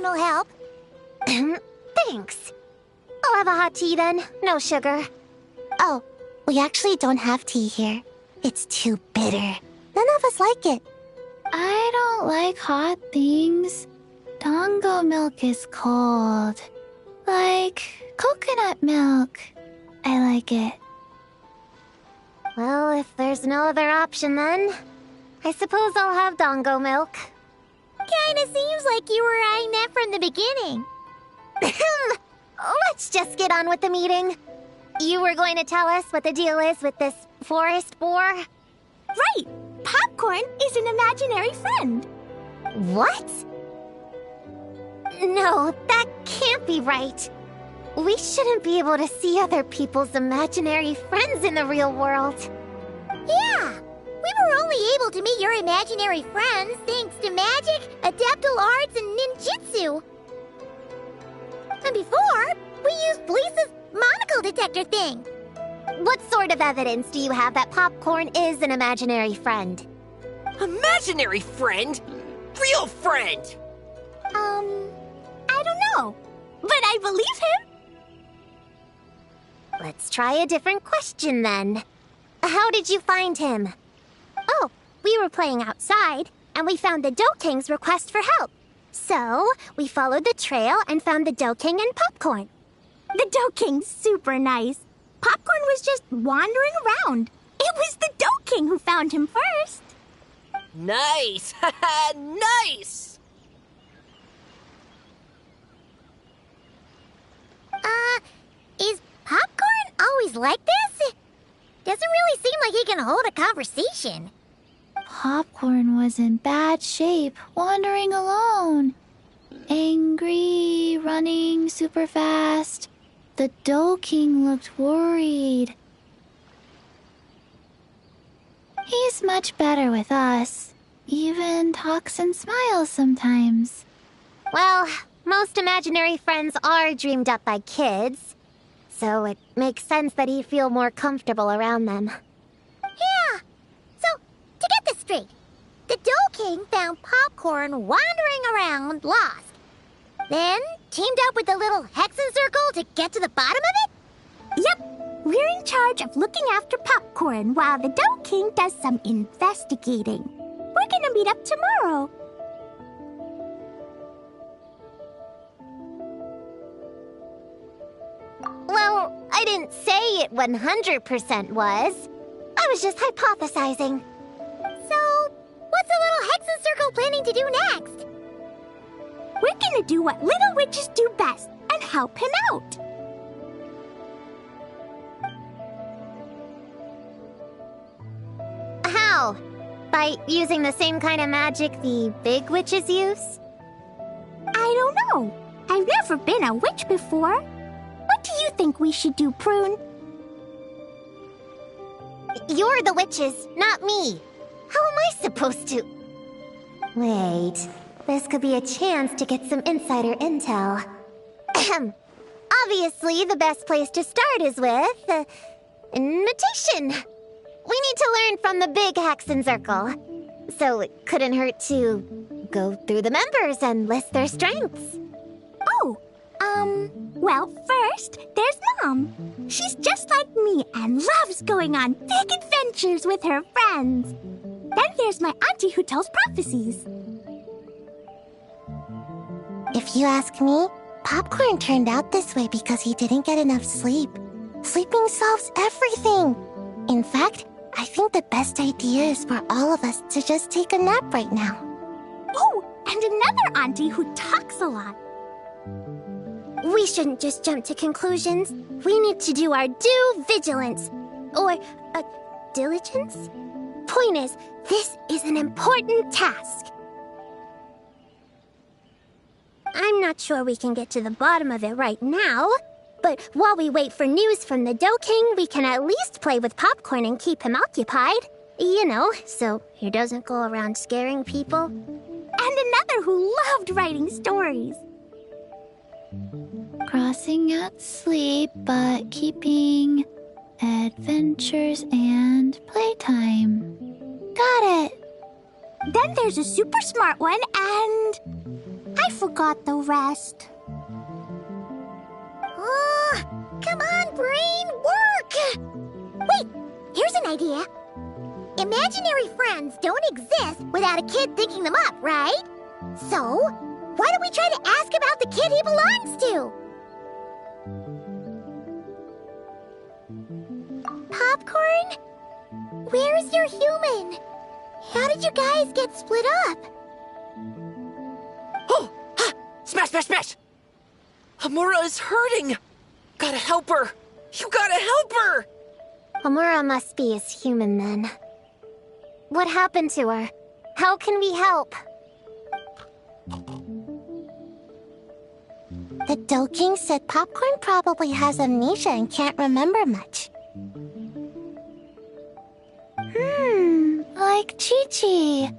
will help. Thanks. I'll have a hot tea then. No sugar. Oh, we actually don't have tea here. It's too bitter. None of us like it. I don't like hot things. Dango milk is cold. Like coconut milk. I like it. Well, if there's no other option then, I suppose I'll have Dango milk. Kinda seems like you were eyeing that from the beginning. Let's just get on with the meeting. You were going to tell us what the deal is with this forest boar? Right! Popcorn is an imaginary friend. What? No, that can't be right. We shouldn't be able to see other people's imaginary friends in the real world. Yeah! We were only able to meet your imaginary friends thanks to magic, adeptal arts, and ninjutsu. And before, we used Fleece's monocle detector thing. What sort of evidence do you have that Popcorn is an imaginary friend? Imaginary friend? Real friend! I don't know. But I believe him. Let's try a different question then. How did you find him? Oh, we were playing outside, and we found the Dough King's request for help. So, we followed the trail and found the Dough King and Popcorn. The Dough King's super nice. Popcorn was just wandering around. It was the Dough King who found him first. Nice! Nice! Is Popcorn always like this? Doesn't really seem like he can hold a conversation. Popcorn was in bad shape, wandering alone. Angry, running super fast. The Dough King looked worried. He's much better with us. Even talks and smiles sometimes. Well, most imaginary friends are dreamed up by kids, so it makes sense that he'd feel more comfortable around them. Yeah. So, to get this straight, the Dough King found Popcorn wandering around, lost. Then teamed up with the Lil Hex Circle to get to the bottom of it? Yep. We're in charge of looking after Popcorn while the Dough King does some investigating. We're gonna meet up tomorrow. Well, I didn't say it 100% was. I was just hypothesizing. So, what's the Lil Hex Circle planning to do next? We're gonna do what little witches do best and help him out. How? By using the same kind of magic the big witches use? I don't know. I've never been a witch before. What do you think we should do, Prune? You're the witches, not me. How am I supposed to... Wait, this could be a chance to get some insider intel. Ahem. Obviously, the best place to start is with... invitation. We need to learn from the big Hexen Circle. So it couldn't hurt to go through the members and list their strengths. Oh, well, first, there's Mom. She's just like me and loves going on big adventures with her friends. Then there's my auntie who tells prophecies. If you ask me, Popcorn turned out this way because he didn't get enough sleep. Sleeping solves everything. In fact, I think the best idea is for all of us to just take a nap right now. Oh, and another auntie who talks a lot. We shouldn't just jump to conclusions. We need to do our due vigilance. Or, diligence? Point is, this is an important task. I'm not sure we can get to the bottom of it right now, but while we wait for news from the Dough King, we can at least play with Popcorn and keep him occupied. You know, so he doesn't go around scaring people. And another who loved writing stories. Crossing out sleep, but keeping adventures and playtime. Got it. Then there's a super smart one, and I forgot the rest. Oh, come on, brain, work! Wait, here's an idea. Imaginary friends don't exist without a kid thinking them up, right? So, why don't we try to ask about the kid he belongs to? Popcorn? Where's your human? How did you guys get split up? Oh! Ha! Smash, smash, smash! Hamura is hurting! Gotta help her! You gotta help her! Amura must be his human then. What happened to her? How can we help? The Dough King said Popcorn probably has amnesia and can't remember much. Like Chi-Chi.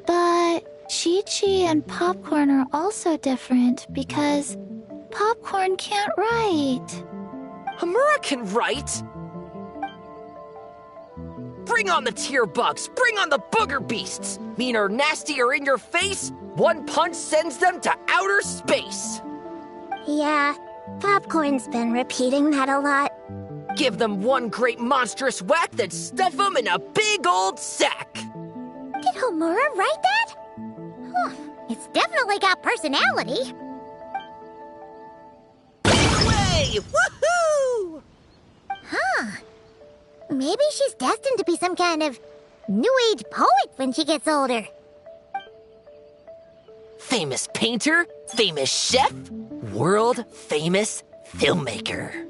But Chi-Chi and Popcorn are also different because Popcorn can't write. Hamura can write! Bring on the tear bugs! Bring on the booger beasts! Mean or nasty or in your face, one punch sends them to outer space! Yeah, Popcorn's been repeating that a lot. Give them one great monstrous whack, then stuff them in a big old sack! Did Homura write that? Huh, it's definitely got personality. Way! Woohoo! Huh. Maybe she's destined to be some kind of new age poet when she gets older. Famous painter, famous chef, world famous filmmaker.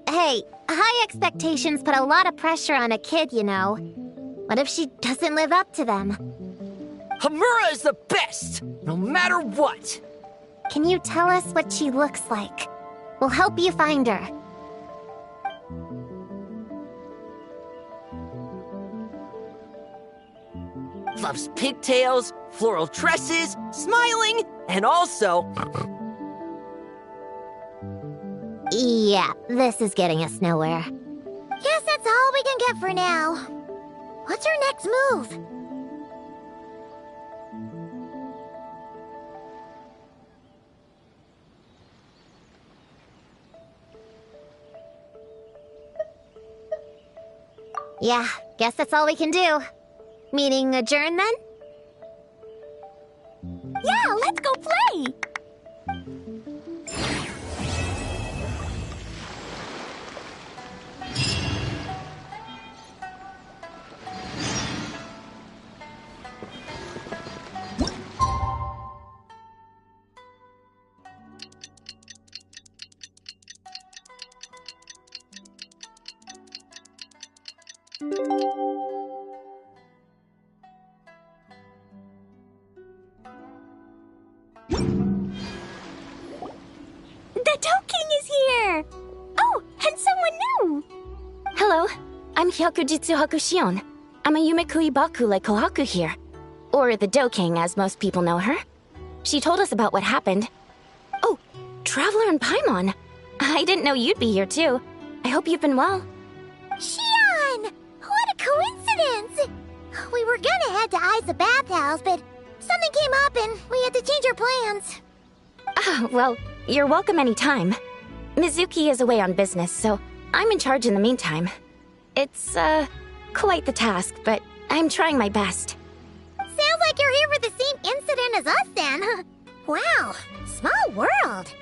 Hey, high expectations put a lot of pressure on a kid, you know. What if she doesn't live up to them? Hamura is the best, no matter what. Can you tell us what she looks like? We'll help you find her. Loves pigtails, floral tresses, smiling, and also... Yeah, this is getting us nowhere. Guess that's all we can get for now. What's her next move? Yeah, guess that's all we can do. Meaning adjourn then? Yeah, let's go play! The Dough King is here! Oh, and someone new! Hello, I'm Hyakujitsu Hakushion. I'm a Yumekui Baku like Kohaku here. Or the Dough King, as most people know her. She told us about what happened. Oh, Traveler and Paimon. I didn't know you'd be here too. I hope you've been well. Shion! What a coincidence! We were gonna head to Aiza Bathhouse, but something came up and we had to change our plans. Ah, well, you're welcome anytime. Mizuki is away on business, so I'm in charge in the meantime. It's, quite the task, but I'm trying my best. Sounds like you're here for the same incident as us then. Wow, small world.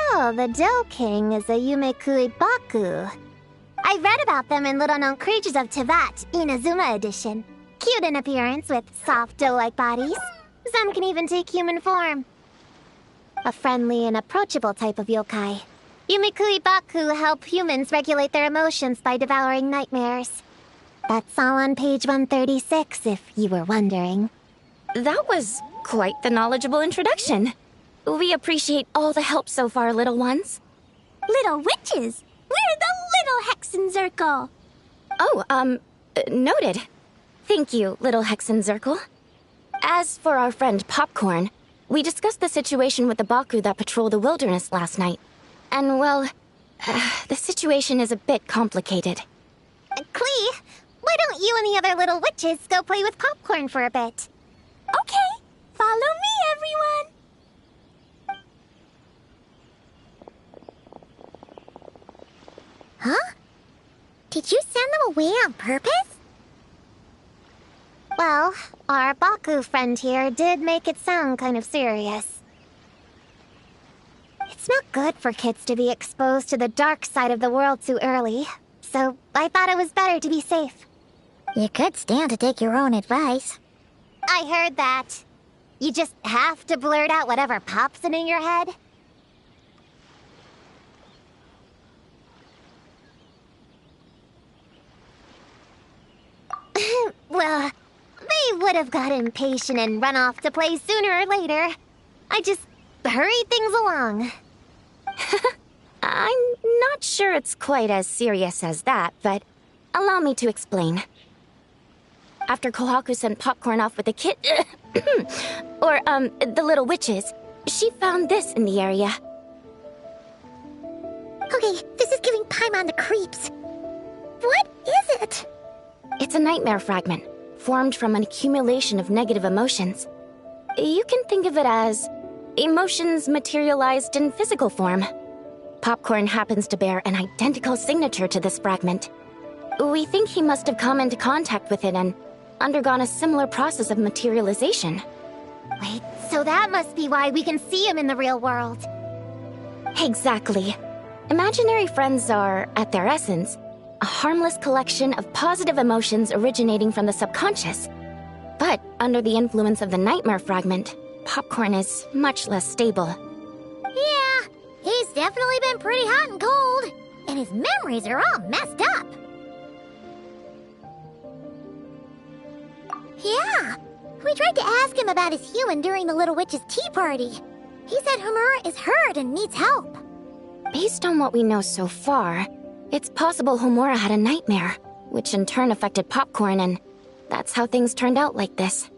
So, the Dough King is a Yumekui Baku. I read about them in Little Known Creatures of Tevat, Inazuma edition. Cute in appearance with soft dough-like bodies. Some can even take human form. A friendly and approachable type of yokai. Yumekui Baku help humans regulate their emotions by devouring nightmares. That's all on page 136, if you were wondering. That was quite the knowledgeable introduction. We appreciate all the help so far, little ones. Little witches! We're the Little Hex and Zircle! Oh, noted. Thank you, Little Hex and Zircle. As for our friend Popcorn, we discussed the situation with the Baku that patrol the wilderness last night. And, well, the situation is a bit complicated. Klee, why don't you and the other little witches go play with popcorn for a bit? Okay, follow me, everyone. Huh? Did you send them away on purpose? Well, our Baku friend here did make it sound kind of serious. It's not good for kids to be exposed to the dark side of the world too early, so I thought it was better to be safe. You could stand to take your own advice. I heard that. You just have to blurt out whatever pops in your head. Well, they would have got impatient and run off to play sooner or later. I just hurried things along. I'm not sure it's quite as serious as that, but allow me to explain. After Kohaku sent popcorn off with the kid, the little witches, she found this in the area. Okay, this is giving Paimon the creeps. What is it? It's a nightmare fragment, formed from an accumulation of negative emotions. You can think of it as emotions materialized in physical form. Popcorn happens to bear an identical signature to this fragment. We think he must have come into contact with it and undergone a similar process of materialization. Wait, so that must be why we can see him in the real world. Exactly. Imaginary friends are, at their essence, a harmless collection of positive emotions originating from the subconscious. But under the influence of the nightmare fragment, Popcorn is much less stable. Yeah, he's definitely been pretty hot and cold. And his memories are all messed up. Yeah, we tried to ask him about his human during the Little Witch's tea party. He said Homura is hurt and needs help. Based on what we know so far, it's possible Homura had a nightmare, which in turn affected Popcorn, and that's how things turned out like this.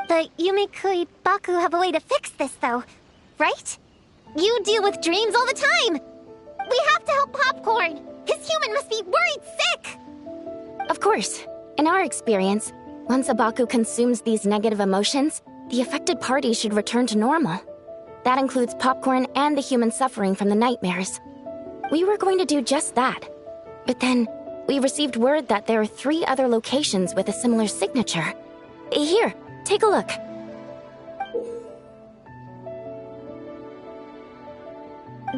The Yumikui Baku have a way to fix this, though, right? You deal with dreams all the time! We have to help Popcorn! His human must be worried sick! Of course. In our experience, once a Baku consumes these negative emotions, the affected party should return to normal. That includes Popcorn and the human suffering from the nightmares. We were going to do just that. But then, we received word that there are 3 other locations with a similar signature. Here, take a look.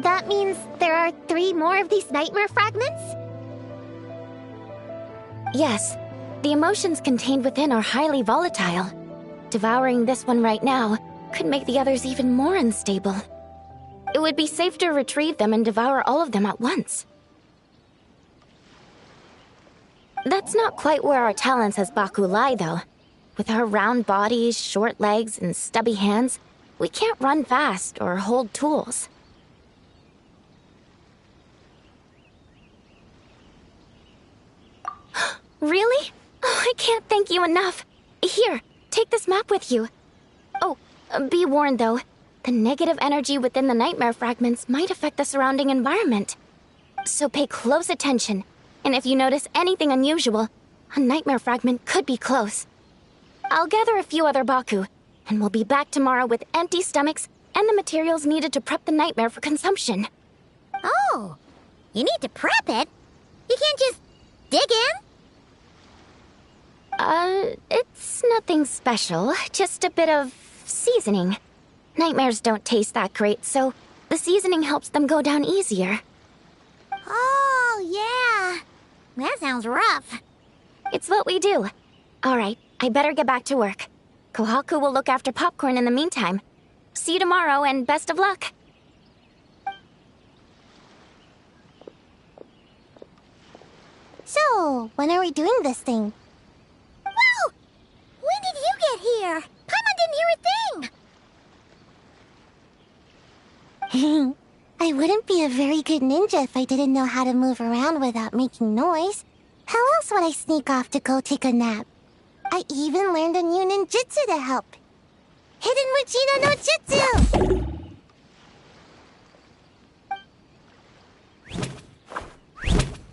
That means there are 3 more of these nightmare fragments? Yes. The emotions contained within are highly volatile. Devouring this one right now could make the others even more unstable. It would be safe to retrieve them and devour all of them at once. That's not quite where our talents as Baku lie, though. With our round bodies, short legs, and stubby hands, we can't run fast or hold tools. Really? Oh, I can't thank you enough. Here, take this map with you. Oh, be warned though, the negative energy within the nightmare fragments might affect the surrounding environment. So pay close attention, and if you notice anything unusual, a nightmare fragment could be close. I'll gather a few other Baku, and we'll be back tomorrow with empty stomachs and the materials needed to prep the nightmare for consumption. Oh, you need to prep it? You can't just dig in? It's nothing special, just a bit of seasoning. Nightmares don't taste that great, so the seasoning helps them go down easier. Oh, yeah. That sounds rough. It's what we do. All right, I better get back to work. Kohaku will look after Popcorn in the meantime. See you tomorrow, and best of luck. So, when are we doing this thing? Whoa! When did you get here? Paimon didn't hear a thing! I wouldn't be a very good ninja if I didn't know how to move around without making noise. How else would I sneak off to go take a nap? I even learned a new ninjutsu to help. Hidden Wujino no Jutsu!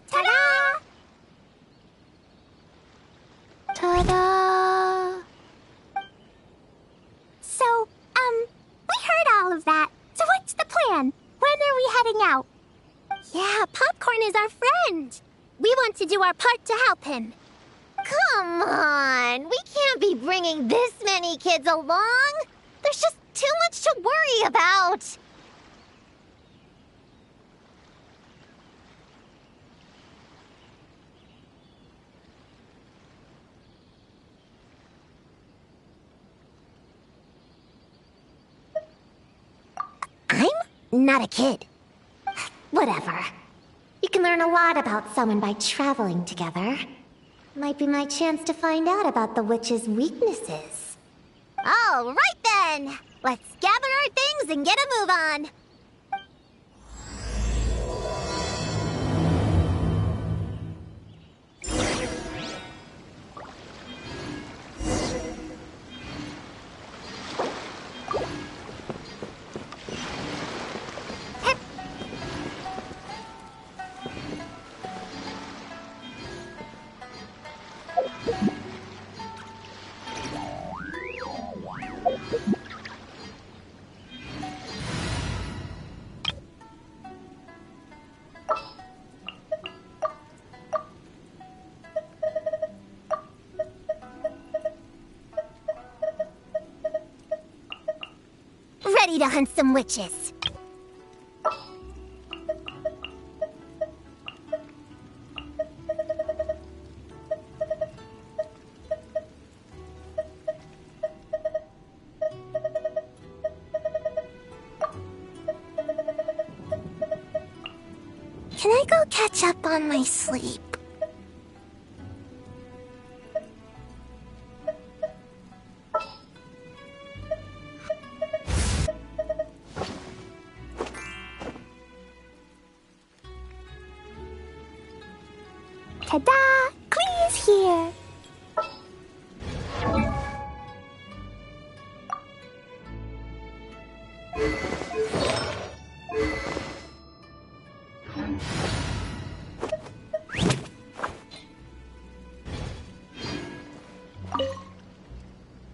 Ta-da! friend. We want to do our part to help him. Come on, we can't be bringing this many kids along. There's just too much to worry about. I'm not a kid. Whatever. You can learn a lot about someone by traveling together. Might be my chance to find out about the witch's weaknesses. All right then! Let's gather our things and get a move on! Ready to hunt some witches. Can I go catch up on my sleep? Ta-da! Clee's here!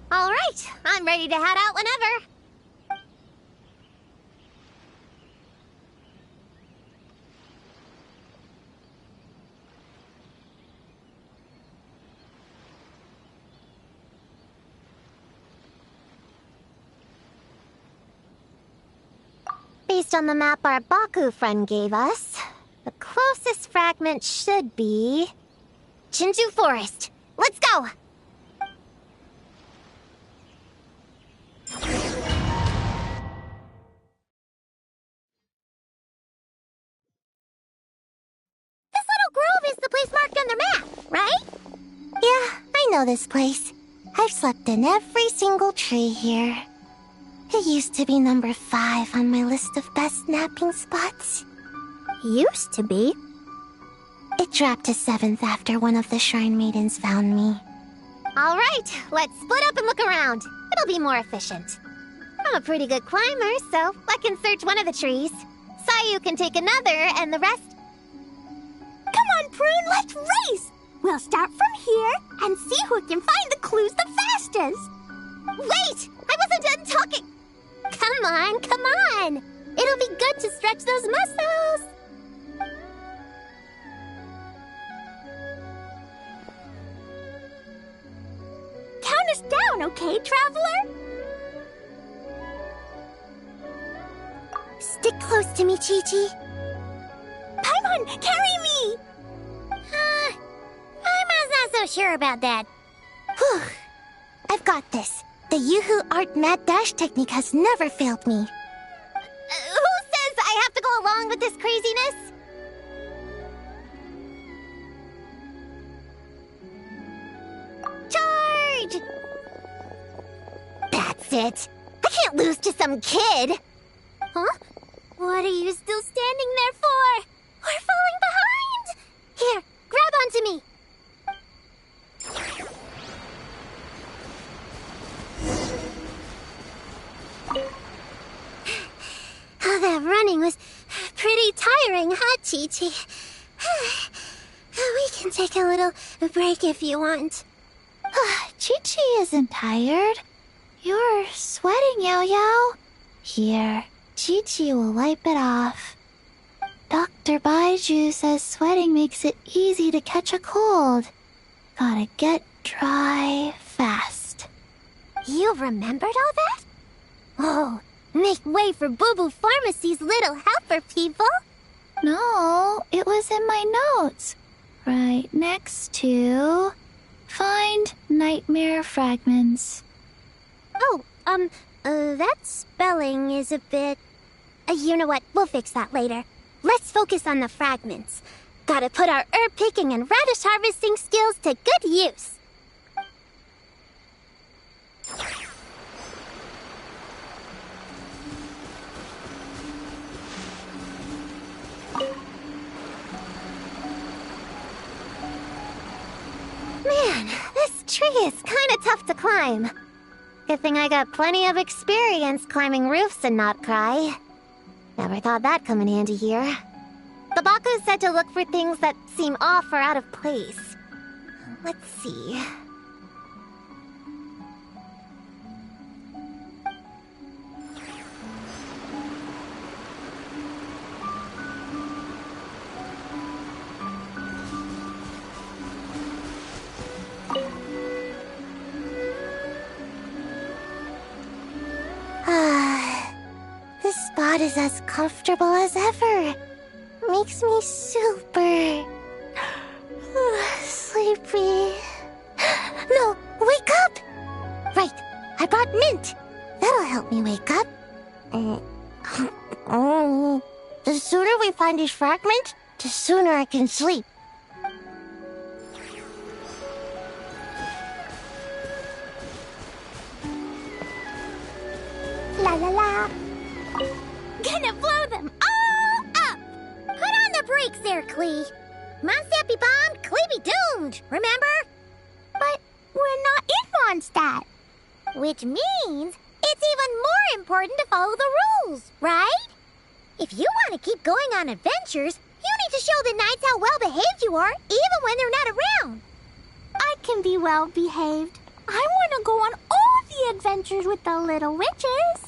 All right, I'm ready to head out whenever. Based on the map our Baku friend gave us, the closest fragment should be Jinju Forest. Let's go! This little grove is the place marked on their map, right? Yeah, I know this place. I've slept in every single tree here. It used to be number 5 on my list of best napping spots. Used to be? It dropped to 7th after one of the Shrine Maidens found me. All right, let's split up and look around. It'll be more efficient. I'm a pretty good climber, so I can search one of the trees. Sayu can take another, and the rest... Come on, Prune, let's race! We'll start from here and see who can find the clues the fastest. Wait! I wasn't done talking! Come on, come on! It'll be good to stretch those muscles! Count us down, okay, traveler? Stick close to me, Chi-Chi. Paimon, carry me! Paimon's not so sure about that. Whew. I've got this. The Yoo-Hoo Art Mad Dash technique has never failed me. Who says I have to go along with this craziness? Charge! That's it. I can't lose to some kid. Huh? What are you still standing there for? We're falling behind! Here, grab onto me. Oh, that running was pretty tiring, huh, Chi-Chi? We can take a little break if you want. Chi-Chi isn't tired. You're sweating, Yao Yao. Here, Chi-Chi will wipe it off. Dr. Baiju says sweating makes it easy to catch a cold. Gotta get dry fast. You remembered all that? Oh, make way for Boo Boo Pharmacy's little helper, people. No, it was in my notes. Right next to... Find nightmare fragments. Oh, that spelling is a bit... you know what? We'll fix that later. Let's focus on the fragments. Gotta put our herb picking and radish harvesting skills to good use. Man, this tree is kinda tough to climb. Good thing I got plenty of experience climbing roofs and not cry. Never thought that'd come in handy here. The Baku said to look for things that seem off or out of place. Let's see. This spot is as comfortable as ever. Makes me super sleepy. No, wake up! Right, I brought mint. That'll help me wake up. The sooner we find these fragments, the sooner I can sleep. La la la. Gonna blow them all up! Put on the brakes there, Klee. Mondstadt be bombed, Klee be doomed, remember? But we're not in Mondstadt. Which means it's even more important to follow the rules, right? If you want to keep going on adventures, you need to show the knights how well-behaved you are, even when they're not around. I can be well-behaved. I want to go on all the adventures with the little witches.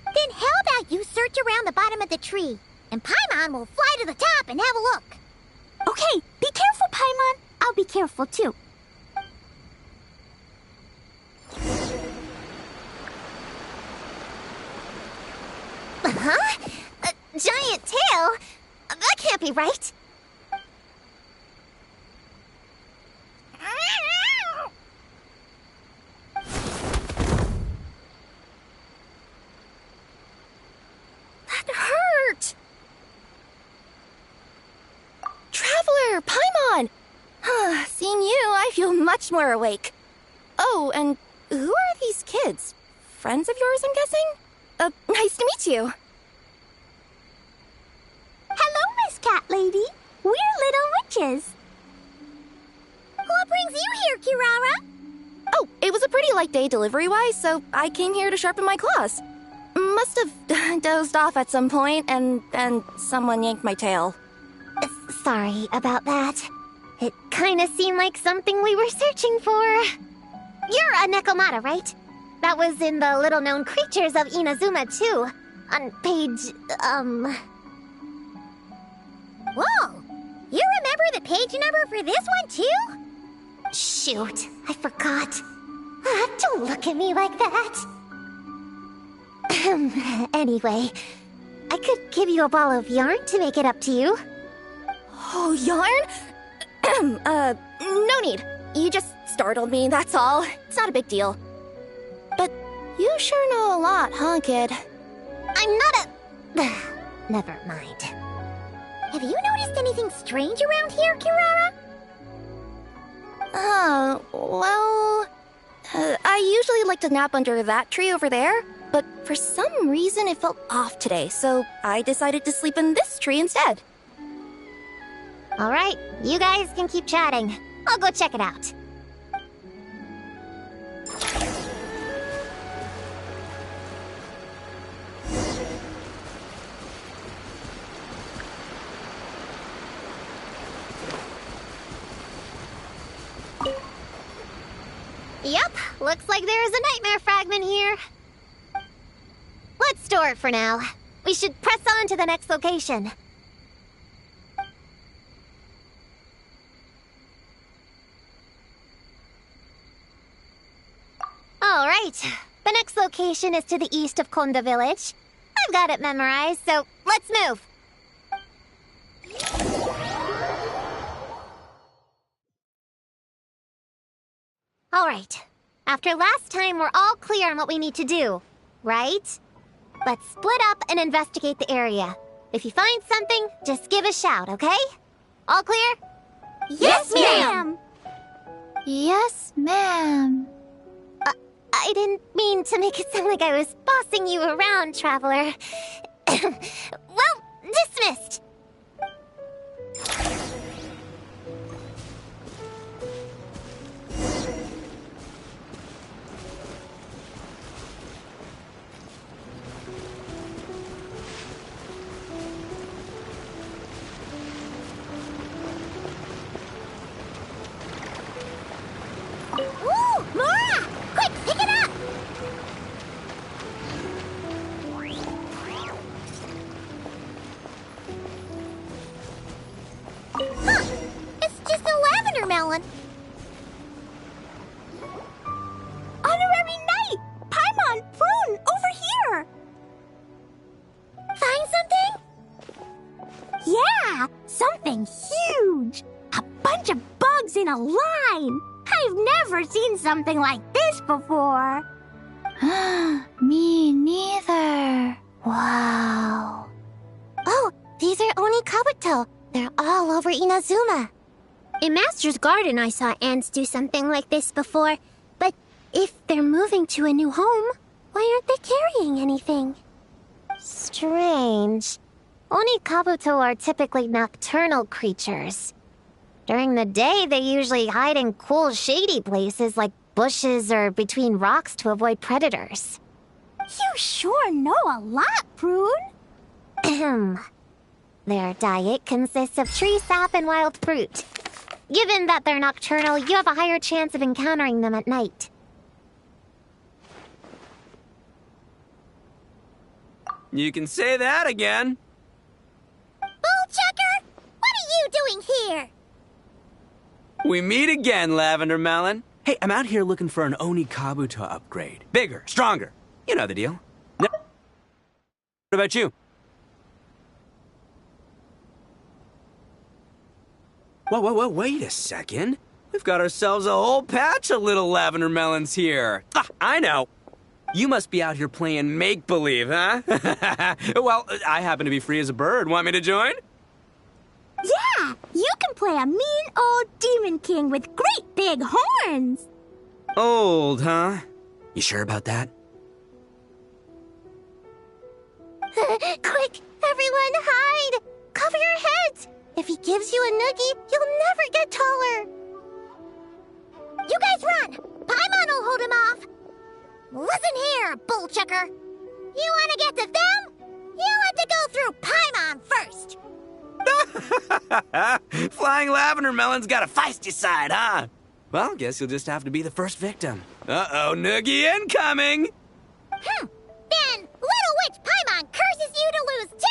Then how about you search around the bottom of the tree, and Paimon will fly to the top and have a look. Okay, be careful, Paimon. I'll be careful, too. Huh? A giant tail? That can't be right. That hurt! Traveler, Paimon! Seeing you, I feel much more awake. Oh, and who are these kids? Friends of yours, I'm guessing? Nice to meet you. Hello, Miss Cat Lady. We're little witches. What brings you here, Kirara? Oh, it was a pretty light day delivery-wise, so I came here to sharpen my claws. Must have dozed off at some point, and then someone yanked my tail. Sorry about that. It kinda seemed like something we were searching for. You're a Nekomata, right? That was in the little-known creatures of Inazuma, too. On page, Whoa! You remember the page number for this one, too? Shoot, I forgot. Don't look at me like that. Anyway, I could give you a ball of yarn to make it up to you. Oh, yarn? No need. You just startled me, that's all. It's not a big deal. But you sure know a lot, huh, kid? I'm not a... Never mind. Have you noticed anything strange around here, Kirara? Well... I usually like to nap under that tree over there, but for some reason it felt off today, so I decided to sleep in this tree instead. Alright, you guys can keep chatting. I'll go check it out. Yep, looks like there's a nightmare fragment here. Let's store it for now. We should press on to the next location. All right. The next location is to the east of Konda Village. I've got it memorized, so let's move. All right. After last time, we're all clear on what we need to do, right? Let's split up and investigate the area. If you find something, just give a shout, okay? All clear? Yes, ma'am! Yes, ma'am. I didn't mean to make it sound like I was bossing you around, Traveler. Well, dismissed. Ooh, Mora! Quick, pick it up! Huh, it's just a lavender melon. Honorary Knight! Paimon, Prune, over here! Find something? Yeah, something huge! A bunch of bugs in a line! I've never seen something like this before. Me neither. Wow. Oh, these are Oni Kabuto. They're all over Inazuma. In Master's Garden, I saw ants do something like this before. But if they're moving to a new home, why aren't they carrying anything? Strange. Oni Kabuto are typically nocturnal creatures. During the day, they usually hide in cool, shady places like bushes or between rocks to avoid predators. You sure know a lot, Prune. Ahem. Their diet consists of tree sap and wild fruit. Given that they're nocturnal, you have a higher chance of encountering them at night. You can say that again. Bullchucker, what are you doing here? We meet again, Lavender Melon. Hey, I'm out here looking for an Oni Kabuto upgrade. Bigger, stronger. You know the deal. No. What about you? Whoa, wait a second. We've got ourselves a whole patch of little Lavender Melons here. Ah, I know. You must be out here playing make-believe, huh? Well, I happen to be free as a bird. Want me to join? Yeah, you can play a mean old demon king with great big horns. Old, huh? You sure about that? Quick, everyone hide! Cover your heads! If he gives you a noogie, you'll never get taller. You guys run! Paimon will hold him off. Listen here, Bullchucker. You want to get to them? You have to go through Paimon first. Flying Lavender Melon's got a feisty side, huh? Well, guess you'll just have to be the first victim. Uh-oh, noogie incoming! Then Little Witch Paimon curses you to lose 10,000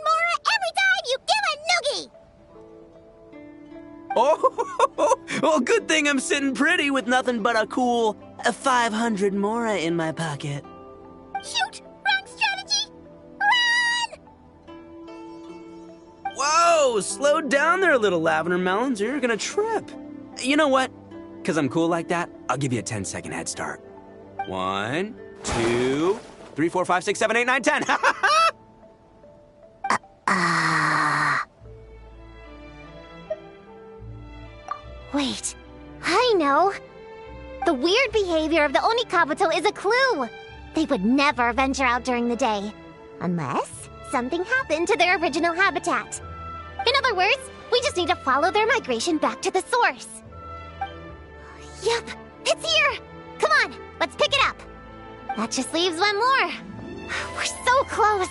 Mora every time you give a noogie. Oh, well, good thing I'm sitting pretty with nothing but a cool 500 Mora in my pocket. Shoot! Wrong strategy! Run! Whoa, slow down there, little Lavender Melons, or you're gonna trip. You know what? Because I'm cool like that, I'll give you a 10-second head start. 1, 2, 3, 4, 5, 6, 7, 8, 9, 10. Wait, I know. The weird behavior of the Oni Kabuto is a clue. They would never venture out during the day, unless something happened to their original habitat. In other words, we just need to follow their migration back to the source. Yep, it's here! Come on, let's pick it up. That just leaves one more. We're so close.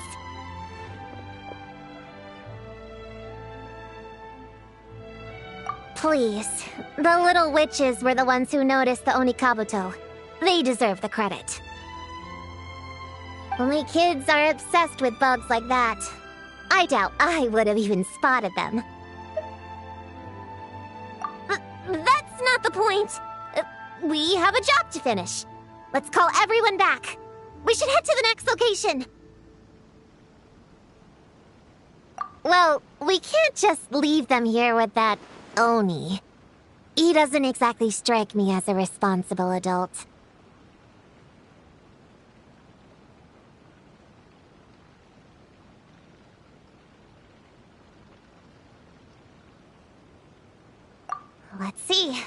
Please, the little witches were the ones who noticed the Oni Kabuto. They deserve the credit. Only kids are obsessed with bugs like that. I doubt I would have even spotted them. That's not the point. We have a job to finish. Let's call everyone back. We should head to the next location. Well, we can't just leave them here with that Oni. He doesn't exactly strike me as a responsible adult. Let's see.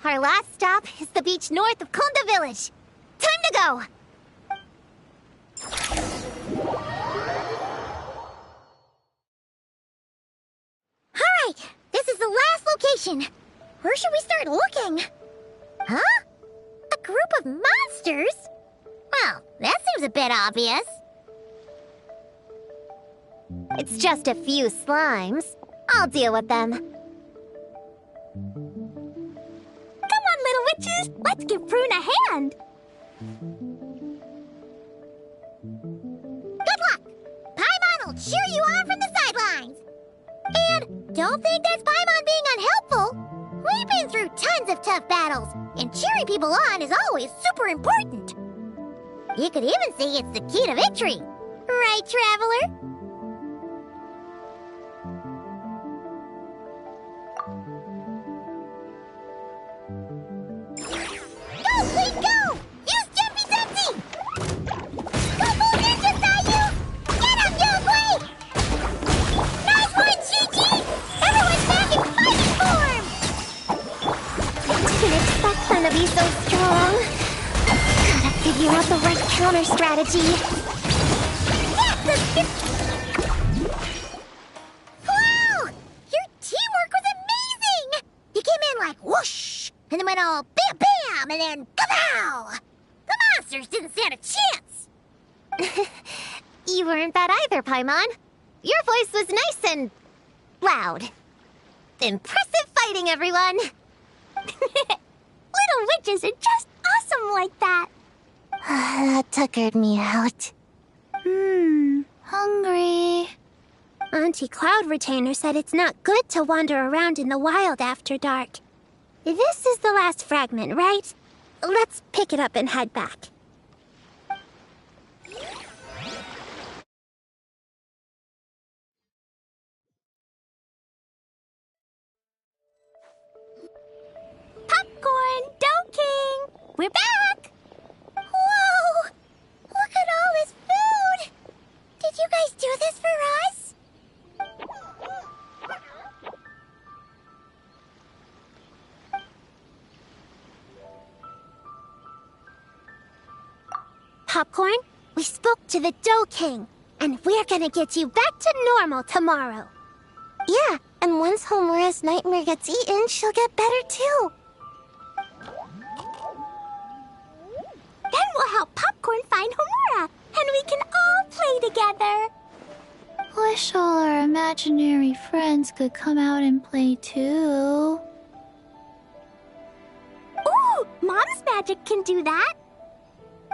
Our last stop is the beach north of Konda Village. Time to go! Alright, this is the last location. Where should we start looking? Huh? A group of monsters? Well, that seems a bit obvious. It's just a few slimes. I'll deal with them. Come on, little witches! Let's give Prune a hand! Good luck! Paimon will cheer you on from the sidelines! And don't think that's Paimon being unhelpful! We've been through tons of tough battles, and cheering people on is always super important! You could even say it's the key to victory! Right, Traveler? Go, please go! Use Jumpy Dumpty! Go, Ninja Sayu! Get him, Youngway! Nice one, Chi-Chi! Everyone's back in fighting form! Didn't expect them to be so strong. Gotta figure out the right counter strategy. Wow! Your teamwork was amazing! You came in like whoosh, and then went all bam bam, and then kapow! The monsters didn't stand a chance! You weren't bad either, Paimon. Your voice was nice and loud. Impressive fighting, everyone! Little witches are just awesome like that! That tuckered me out. Hungry. Auntie Cloud Retainer said it's not good to wander around in the wild after dark. This is the last fragment, right? Let's pick it up and head back. Popcorn, Dough King! We're back! Whoa! Look at all this food! Did you guys do this for us? Popcorn, we spoke to the Dough King, and we're gonna get you back to normal tomorrow. Yeah, and once Homura's nightmare gets eaten, she'll get better too. Then we'll help Popcorn find Homura, and we can all play together. Wish all our imaginary friends could come out and play too. Ooh, Mom's magic can do that.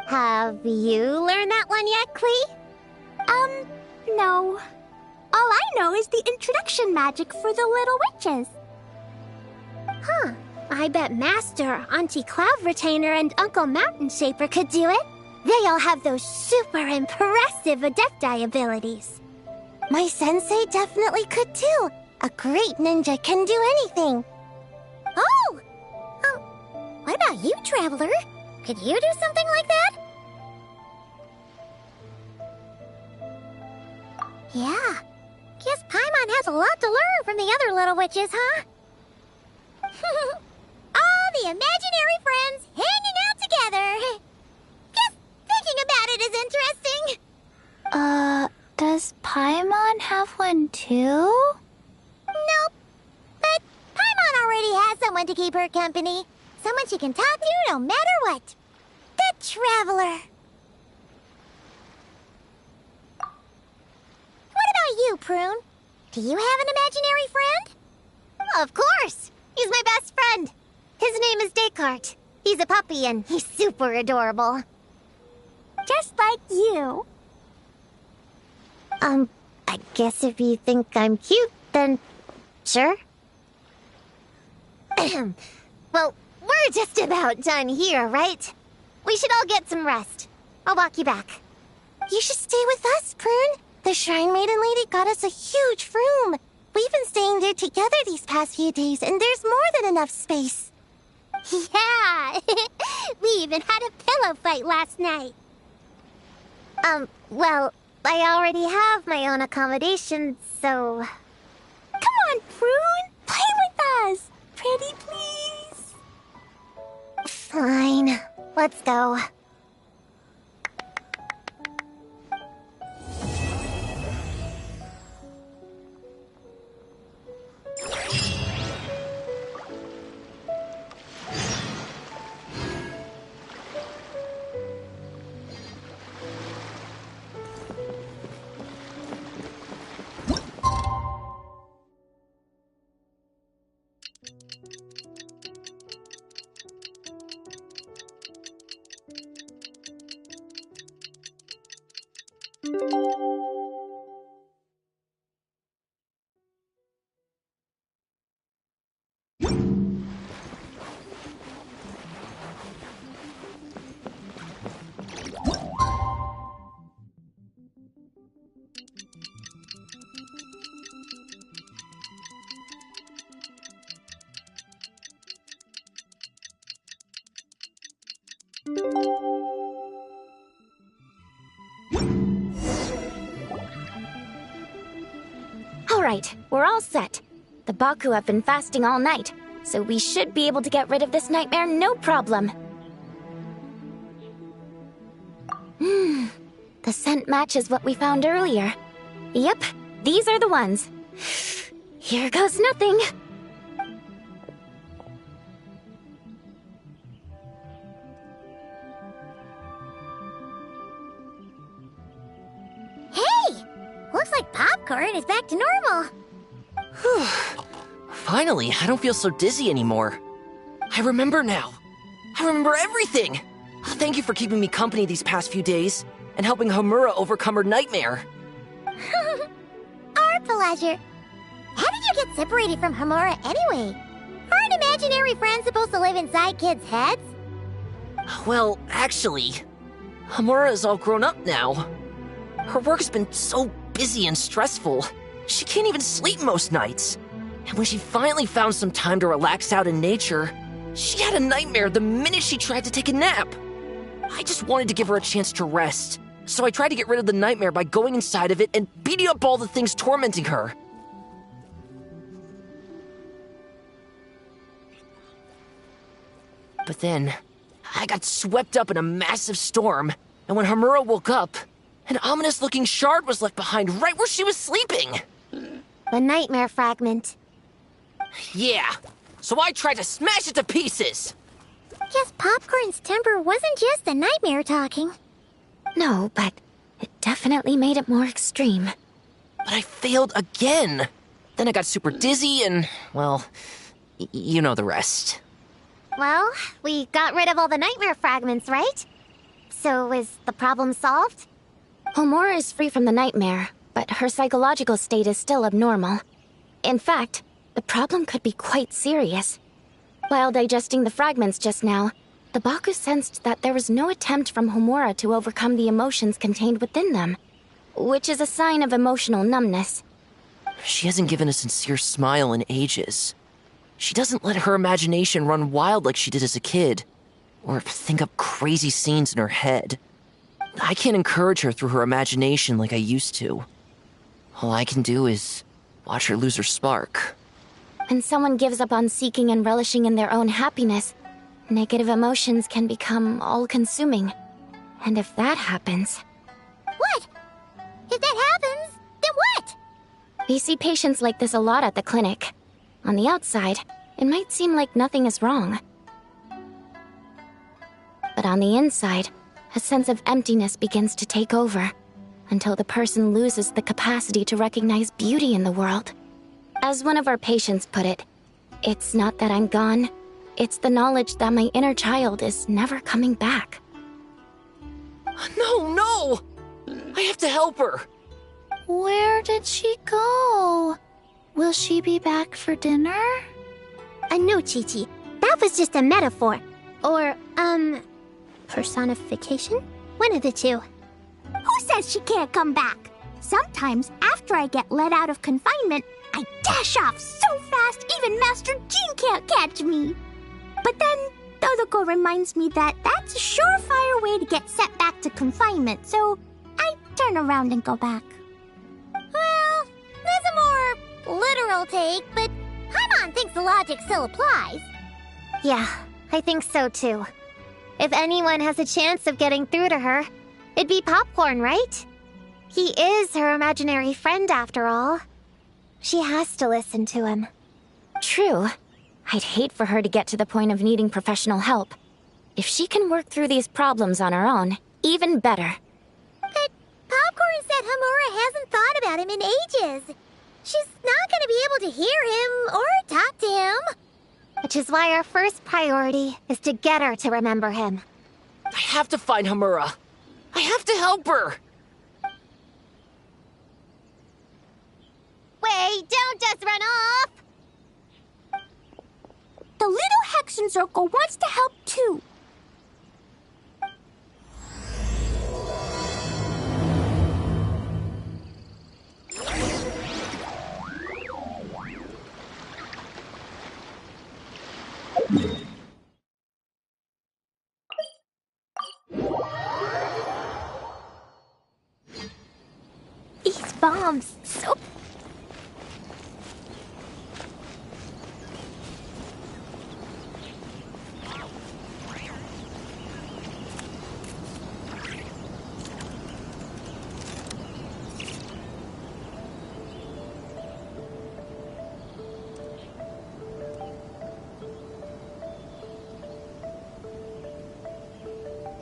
Have you learned that one yet, Klee? No. All I know is the introduction magic for the little witches. Huh. I bet Master, Auntie Cloud Retainer, and Uncle Mountain Shaper could do it. They all have those super impressive Adepti abilities. My sensei definitely could too. A great ninja can do anything. Oh! What about you, Traveler? Could you do something like that? Yeah. Guess Paimon has a lot to learn from the other little witches, huh? All the imaginary friends hanging out together. Just thinking about it is interesting. Does Paimon have one too? Nope. But Paimon already has someone to keep her company. Someone she can talk to no matter what. The Traveler. What about you, Prune? Do you have an imaginary friend? Of course! He's my best friend. His name is Descartes. He's a puppy and he's super adorable. just like you. I guess if you think I'm cute, then sure. Well, we're just about done here, right? We should all get some rest. I'll walk you back. You should stay with us, Prune. The Shrine Maiden lady got us a huge room. We've been staying there together these past few days, and there's more than enough space. Yeah! We even had a pillow fight last night. Well, I already have my own accommodation, so... Come on, Prune! Play with us! Pretty please? Fine. Let's go. Alright, we're all set. The Baku have been fasting all night, so we should be able to get rid of this nightmare no problem. The scent matches what we found earlier. Yep, these are the ones. Here goes nothing. Hey! Looks like popcorn is back to normal. Finally, I don't feel so dizzy anymore. I remember now. I remember everything. Thank you for keeping me company these past few days and helping Homura overcome her nightmare. Our pleasure. How did you get separated from Homura anyway? Aren't imaginary friends supposed to live inside kids' heads? Well, actually, Homura is all grown up now. Her work's been so busy and stressful. She can't even sleep most nights. And when she finally found some time to relax out in nature, she had a nightmare the minute she tried to take a nap. I just wanted to give her a chance to rest, so I tried to get rid of the nightmare by going inside of it and beating up all the things tormenting her. But then, I got swept up in a massive storm, and when Homura woke up, an ominous-looking shard was left behind right where she was sleeping. The nightmare fragment. Yeah, so I tried to smash it to pieces. Guess Popcorn's temper wasn't just the nightmare talking. No, but it definitely made it more extreme. But I failed again. Then I got super dizzy and, well, you know the rest. Well, we got rid of all the nightmare fragments, right? So is the problem solved? Homura is free from the nightmare, but her psychological state is still abnormal. In fact, the problem could be quite serious. While digesting the fragments just now, the Baku sensed that there was no attempt from Homura to overcome the emotions contained within them, which is a sign of emotional numbness. She hasn't given a sincere smile in ages. She doesn't let her imagination run wild like she did as a kid, or think up crazy scenes in her head. I can't encourage her through her imagination like I used to. All I can do is watch her lose her spark. When someone gives up on seeking and relishing in their own happiness, negative emotions can become all-consuming. And if that happens... What? If that happens, then what? We see patients like this a lot at the clinic. On the outside, it might seem like nothing is wrong. But on the inside, a sense of emptiness begins to take over, until the person loses the capacity to recognize beauty in the world. As one of our patients put it, it's not that I'm gone, it's the knowledge that my inner child is never coming back. No! I have to help her. Where did she go? Will she be back for dinner? No, Chi-Chi. That was just a metaphor. Or, personification? One of the two. Who says she can't come back? Sometimes, after I get let out of confinement, I dash off so fast even Master Jean can't catch me. But then, Dodoko reminds me that that's a surefire way to get sent back to confinement, so I turn around and go back. Well, there's a more literal take, but Paimon thinks the logic still applies. Yeah, I think so too. If anyone has a chance of getting through to her, it'd be Popcorn, right? He is her imaginary friend after all. She has to listen to him. True. I'd hate for her to get to the point of needing professional help. If she can work through these problems on her own, even better. But Popcorn said Hamura hasn't thought about him in ages. She's not going to be able to hear him or talk to him. Which is why our first priority is to get her to remember him. I have to find Hamura. I have to help her. Wait, don't just run off! The Little Hexen Circle wants to help too. These bombs, so...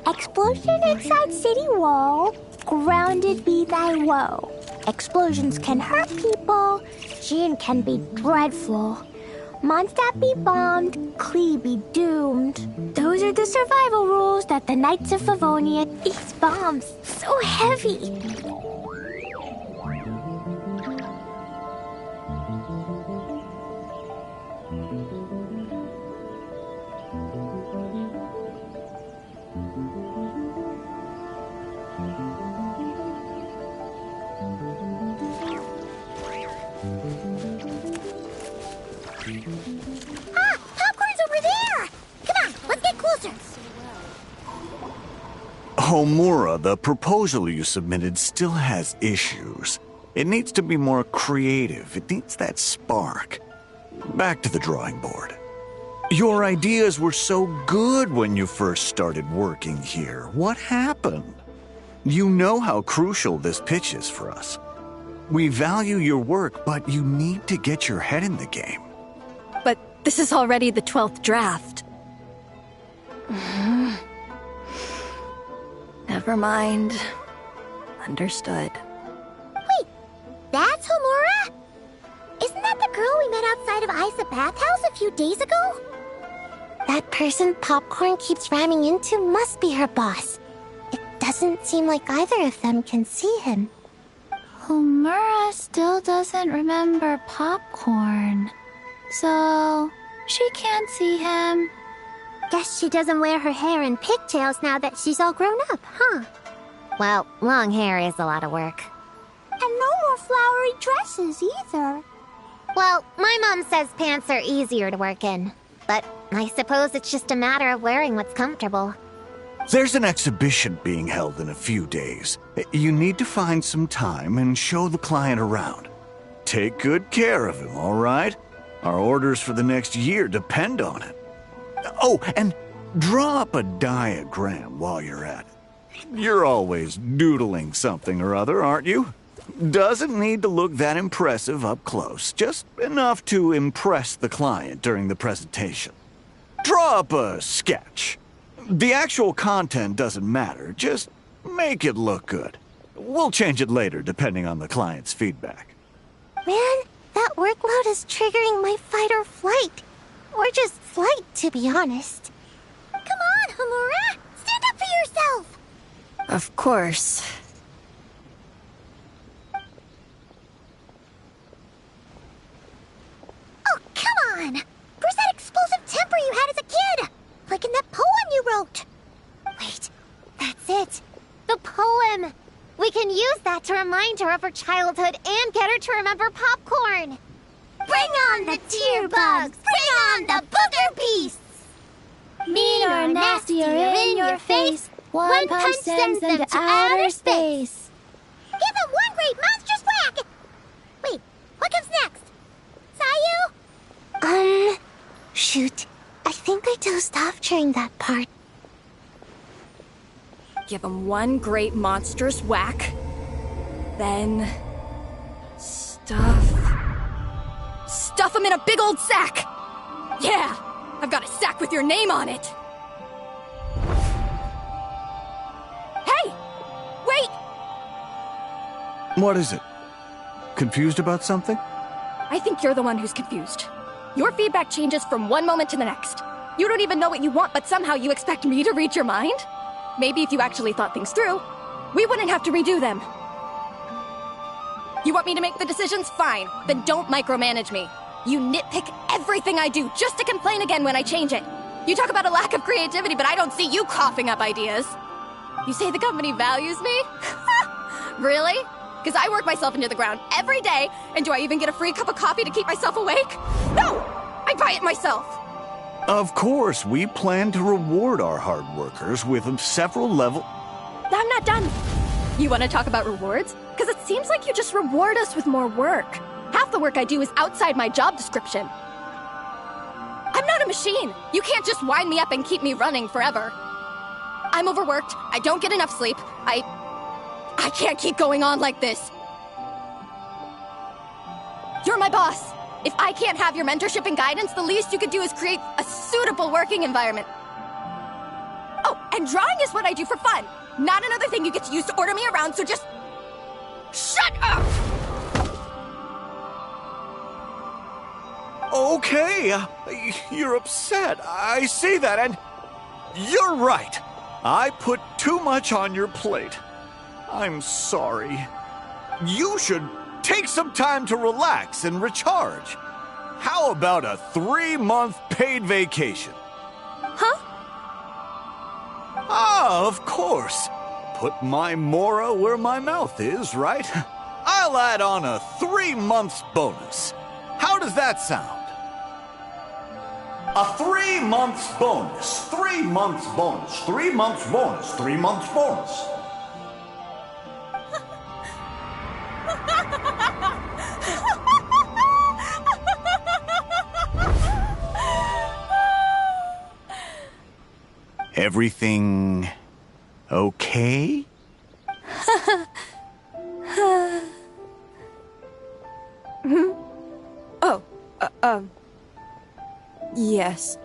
Explosion inside city wall, grounded be thy woe. Explosions can hurt people, Jean can be dreadful. Mondstadt be bombed, Klee be doomed. Those are the survival rules that the Knights of Favonia... These bombs, so heavy. Homura, the proposal you submitted still has issues. It needs to be more creative. It needs that spark. Back to the drawing board. Your ideas were so good when you first started working here. What happened? You know how crucial this pitch is for us. We value your work, but you need to get your head in the game. But this is already the 12th draft. Never mind. Understood. Wait, that's Homura? Isn't that the girl we met outside of Isa Bathhouse a few days ago? That person Popcorn keeps ramming into must be her boss. It doesn't seem like either of them can see him. Homura still doesn't remember Popcorn. So, she can't see him. Guess she doesn't wear her hair in pigtails now that she's all grown up, huh? Well, long hair is a lot of work. And no more flowery dresses either. Well, my mom says pants are easier to work in. But I suppose it's just a matter of wearing what's comfortable. There's an exhibition being held in a few days. You need to find some time and show the client around. Take good care of him, all right? Our orders for the next year depend on it. Oh, and draw up a diagram while you're at it. You're always doodling something or other, aren't you? Doesn't need to look that impressive up close, just enough to impress the client during the presentation. Draw up a sketch. The actual content doesn't matter, just make it look good. We'll change it later depending on the client's feedback. Man, that workload is triggering my fight or flight. Or just flight, to be honest. Come on, Homura! Stand up for yourself! Of course. Oh, come on! Where's that explosive temper you had as a kid? Like in that poem you wrote. Wait, that's it. The poem! We can use that to remind her of her childhood and get her to remember popcorn. Bring on the tear bugs! Bring on the booger beasts! Mean or nasty or in your face, one punch sends them to outer space. Give them one great monstrous whack! Wait, what comes next? Sayu? Shoot. I think I dozed off during that part. Give him one great monstrous whack. Then... Stuff him in a big old sack! Yeah! I've got a sack with your name on it! Hey! Wait! What is it? Confused about something? I think you're the one who's confused. Your feedback changes from one moment to the next. You don't even know what you want, but somehow you expect me to read your mind? Maybe if you actually thought things through, we wouldn't have to redo them. You want me to make the decisions? Fine. Then don't micromanage me. You nitpick everything I do just to complain again when I change it. You talk about a lack of creativity, but I don't see you coughing up ideas. You say the company values me? Really? Because I work myself into the ground every day, and do I even get a free cup of coffee to keep myself awake? No! I buy it myself! Of course, we plan to reward our hard workers with several level... I'm not done. You want to talk about rewards? Because it seems like you just reward us with more work. Half the work I do is outside my job description. I'm not a machine. You can't just wind me up and keep me running forever. I'm overworked. I don't get enough sleep. I can't keep going on like this. You're my boss. If I can't have your mentorship and guidance, the least you could do is create a suitable working environment. Oh, and drawing is what I do for fun. Not another thing you get to use to order me around, so just... shut up! Okay, you're upset. I see that, and you're right. I put too much on your plate. I'm sorry. You should take some time to relax and recharge. How about a 3-month paid vacation? Huh? Ah, of course. Put my mora where my mouth is, right? I'll add on a 3 months bonus. How does that sound? A 3 months bonus. 3 months bonus. 3 months bonus. 3 months bonus. Everything okay? Oh, yes.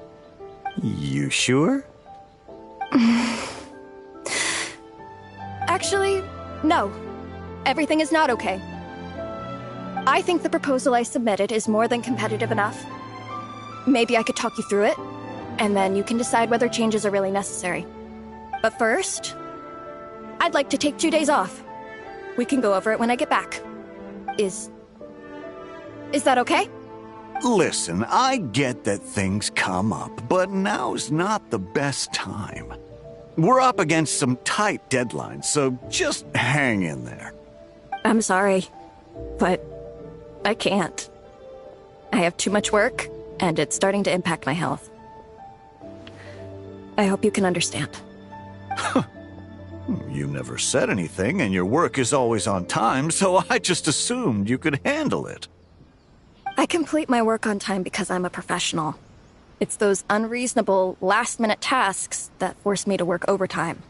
You sure? Actually, no. Everything is not okay. I think the proposal I submitted is more than competitive enough. Maybe I could talk you through it, and then you can decide whether changes are really necessary. But first, I'd like to take 2 days off. We can go over it when I get back. Is that okay? Listen, I get that things come up, but now's not the best time. We're up against some tight deadlines, so just hang in there. I'm sorry, but I can't. I have too much work, and it's starting to impact my health. I hope you can understand. You never said anything, and your work is always on time, so I just assumed you could handle it. I complete my work on time because I'm a professional. It's those unreasonable, last-minute tasks that force me to work overtime.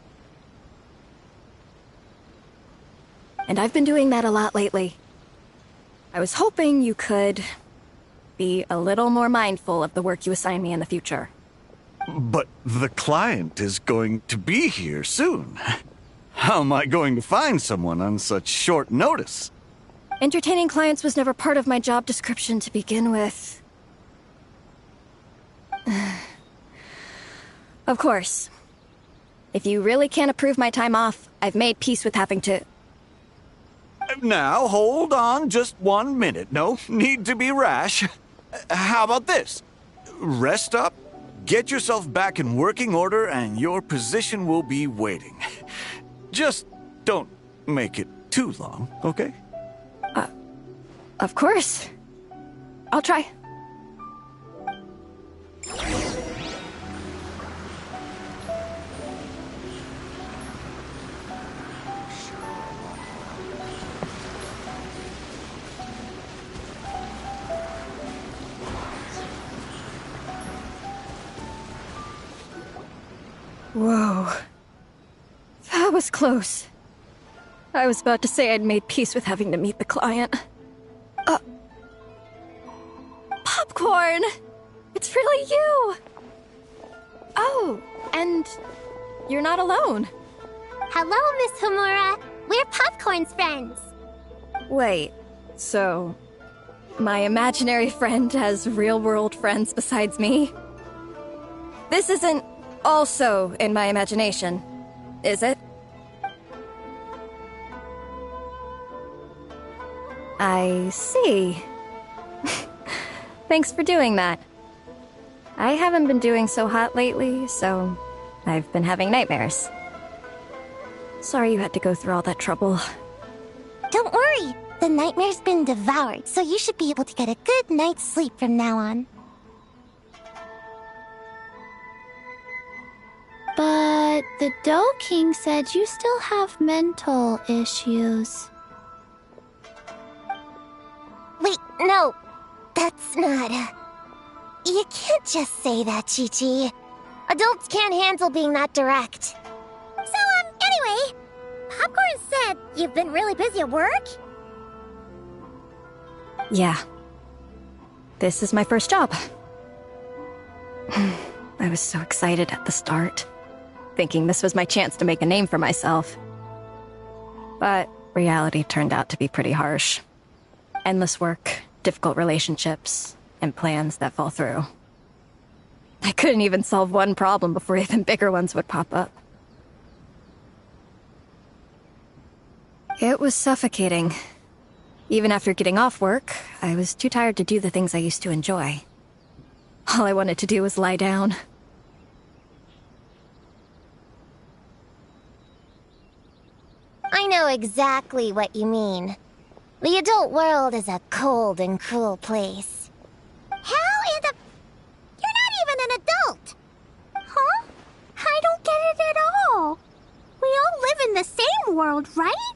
And I've been doing that a lot lately. I was hoping you could be a little more mindful of the work you assign me in the future. But the client is going to be here soon. How am I going to find someone on such short notice? Entertaining clients was never part of my job description to begin with. Of course. If you really can't approve my time off, I've made peace with having to... Now, hold on just 1 minute. No need to be rash. How about this? Rest up, get yourself back in working order, and your position will be waiting. Just don't make it too long, okay? Of course. I'll try. Whoa. That was close. I was about to say I'd made peace with having to meet the client. Popcorn! It's really you! Oh, and you're not alone. Hello, Miss Homura. We're Popcorn's friends. Wait, so my imaginary friend has real-world friends besides me? This isn't also in my imagination, is it? I see. Thanks for doing that. I haven't been doing so hot lately, so I've been having nightmares. Sorry you had to go through all that trouble. Don't worry. The nightmare's been devoured, so you should be able to get a good night's sleep from now on. But the Dough King said you still have mental issues. Wait, no. That's not... You can't just say that, Chi-Chi. Adults can't handle being that direct. So, anyway, Popcorn said you've been really busy at work? Yeah. This is my first job. I was so excited at the start, thinking this was my chance to make a name for myself. But reality turned out to be pretty harsh. Endless work, difficult relationships, and plans that fall through. I couldn't even solve one problem before even bigger ones would pop up. It was suffocating. Even after getting off work, I was too tired to do the things I used to enjoy. All I wanted to do was lie down. I know exactly what you mean. The adult world is a cold and cruel place. How in the... You're not even an adult! Huh? I don't get it at all. We all live in the same world, right?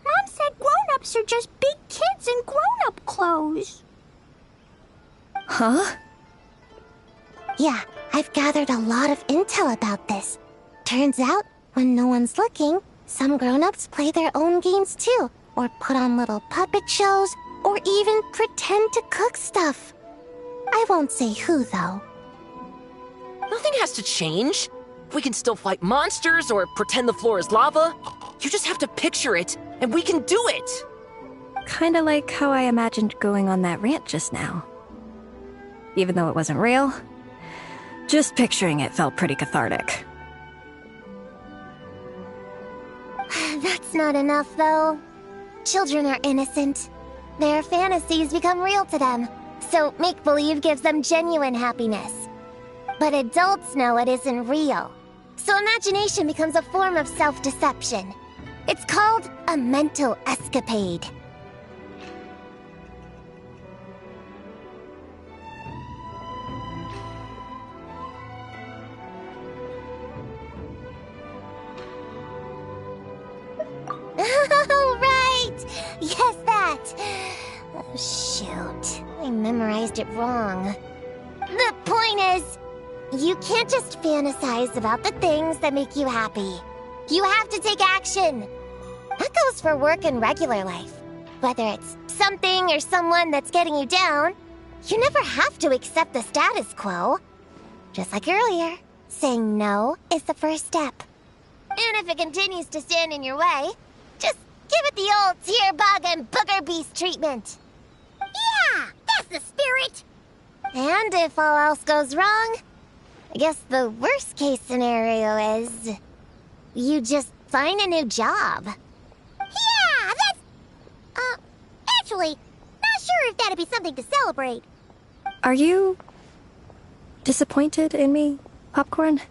Mom said grown-ups are just big kids in grown-up clothes. Huh? Yeah, I've gathered a lot of intel about this. Turns out, when no one's looking, some grown-ups play their own games too, or put on little puppet shows, or even pretend to cook stuff. I won't say who, though. Nothing has to change. We can still fight monsters or pretend the floor is lava. You just have to picture it, and we can do it! Kinda like how I imagined going on that rant just now. Even though it wasn't real, just picturing it felt pretty cathartic. That's not enough, though. Children are innocent. Their fantasies become real to them, so make-believe gives them genuine happiness. But adults know it isn't real, so imagination becomes a form of self-deception. It's called a mental escapade. Oh, right! Yes, that! Oh, shoot. I memorized it wrong. The point is, you can't just fantasize about the things that make you happy. You have to take action. That goes for work and regular life. Whether it's something or someone that's getting you down, you never have to accept the status quo. Just like earlier, saying no is the first step. And if it continues to stand in your way, just give it the old tear bug and booger beast treatment. Yeah, that's the spirit! And if all else goes wrong, I guess the worst case scenario is you just find a new job. Yeah, that's... actually, not sure if that'd be something to celebrate. Are you disappointed in me, Popcorn?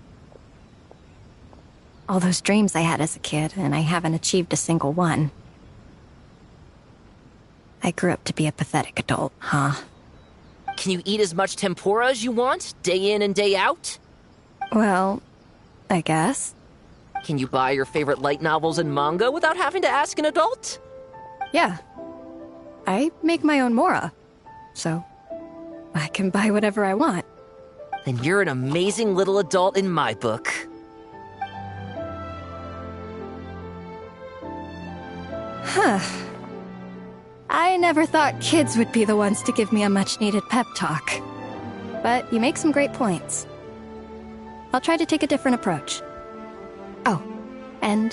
All those dreams I had as a kid, and I haven't achieved a single one. I grew up to be a pathetic adult, huh? Can you eat as much tempura as you want, day in and day out? Well, I guess. Can you buy your favorite light novels and manga without having to ask an adult? Yeah. I make my own mora, so I can buy whatever I want. Then you're an amazing little adult in my book. Huh. I never thought kids would be the ones to give me a much-needed pep talk. But you make some great points. I'll try to take a different approach. Oh, and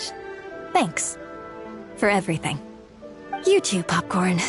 thanks for everything. You too, Popcorn.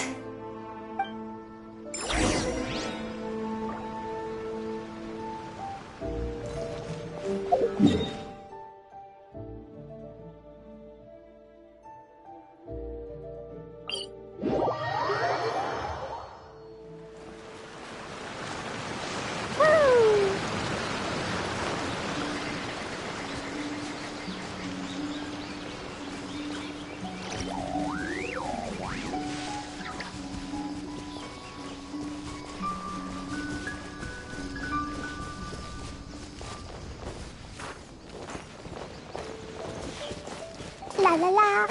La la la.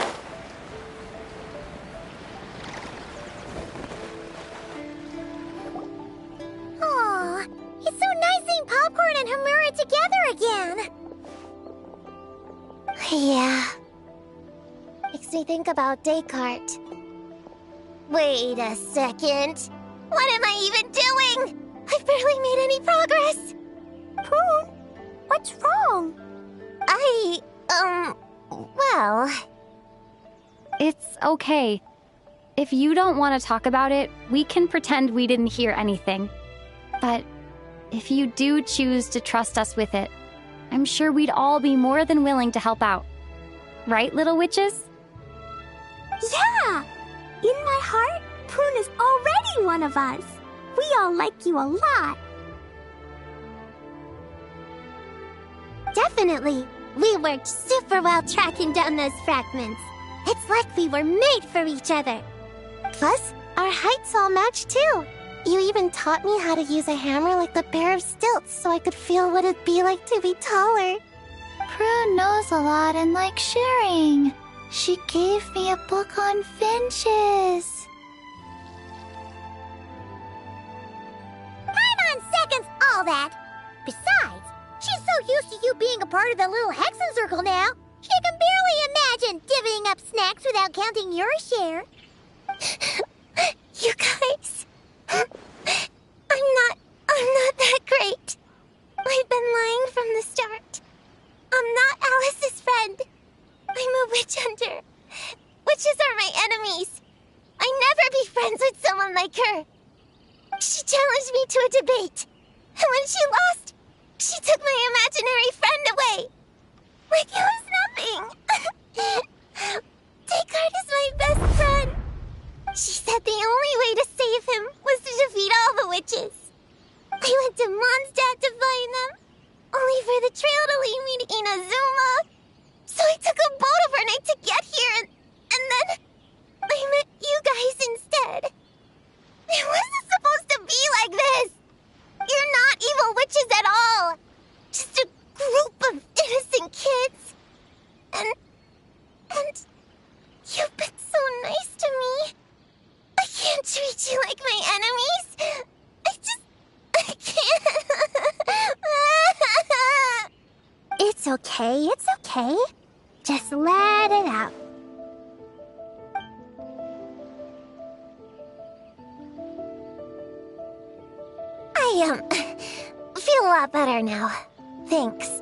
Aw, it's so nice seeing Popcorn and Hamura together again. Yeah. Makes me think about Descartes. Wait a second. What am I even doing? I've barely made any progress. Prune, what's wrong? Well... It's okay. If you don't want to talk about it, we can pretend we didn't hear anything. But if you do choose to trust us with it, I'm sure we'd all be more than willing to help out. Right, little witches? Yeah! In my heart, Prune is already one of us. We all like you a lot. Definitely. We worked super well tracking down those fragments. It's like we were made for each other. Plus, our heights all match too. You even taught me how to use a hammer like the Bear of Stilts so I could feel what it'd be like to be taller. Prune knows a lot and likes sharing. She gave me a book on finches. Paimon seconds all that. Besides, she's so used to you being a part of the Lil Hexen circle now, she can barely imagine divvying up snacks without counting your share. You guys, I'm not that great. I've been lying from the start. I'm not Alice's friend. I'm a witch hunter. Witches are my enemies. I'd never be friends with someone like her. She challenged me to a debate, and when she lost, she took my imaginary friend away. Like it was nothing. Descartes is my best friend. She said the only way to save him was to defeat all the witches. I went to Mondstadt to find them, only for the trail to lead me to Inazuma. So I took a boat overnight to get here, and then I met you guys instead. It wasn't supposed to be like this. You're not evil witches at all. Just a group of innocent kids. And you've been so nice to me. I can't treat you like my enemies. I can't. It's okay, it's okay. Just let it out. I, feel a lot better now. Thanks.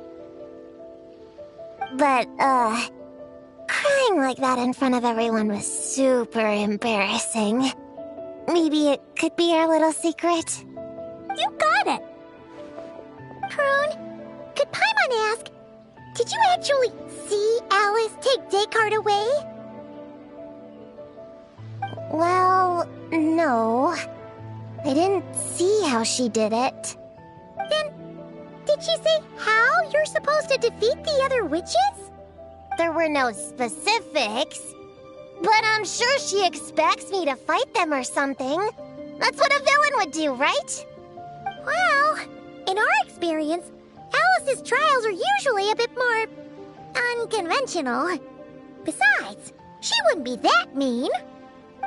But, crying like that in front of everyone was super embarrassing. Maybe it could be our little secret? You got it. Prune, could Paimon ask, did you actually see Alice just take Descartes away? Well, no. I didn't see how she did it. Then, did she say how you're supposed to defeat the other witches? There were no specifics. But I'm sure she expects me to fight them or something. That's what a villain would do, right? Well, in our experience, Alice's trials are usually a bit more unconventional. Besides, she wouldn't be that mean.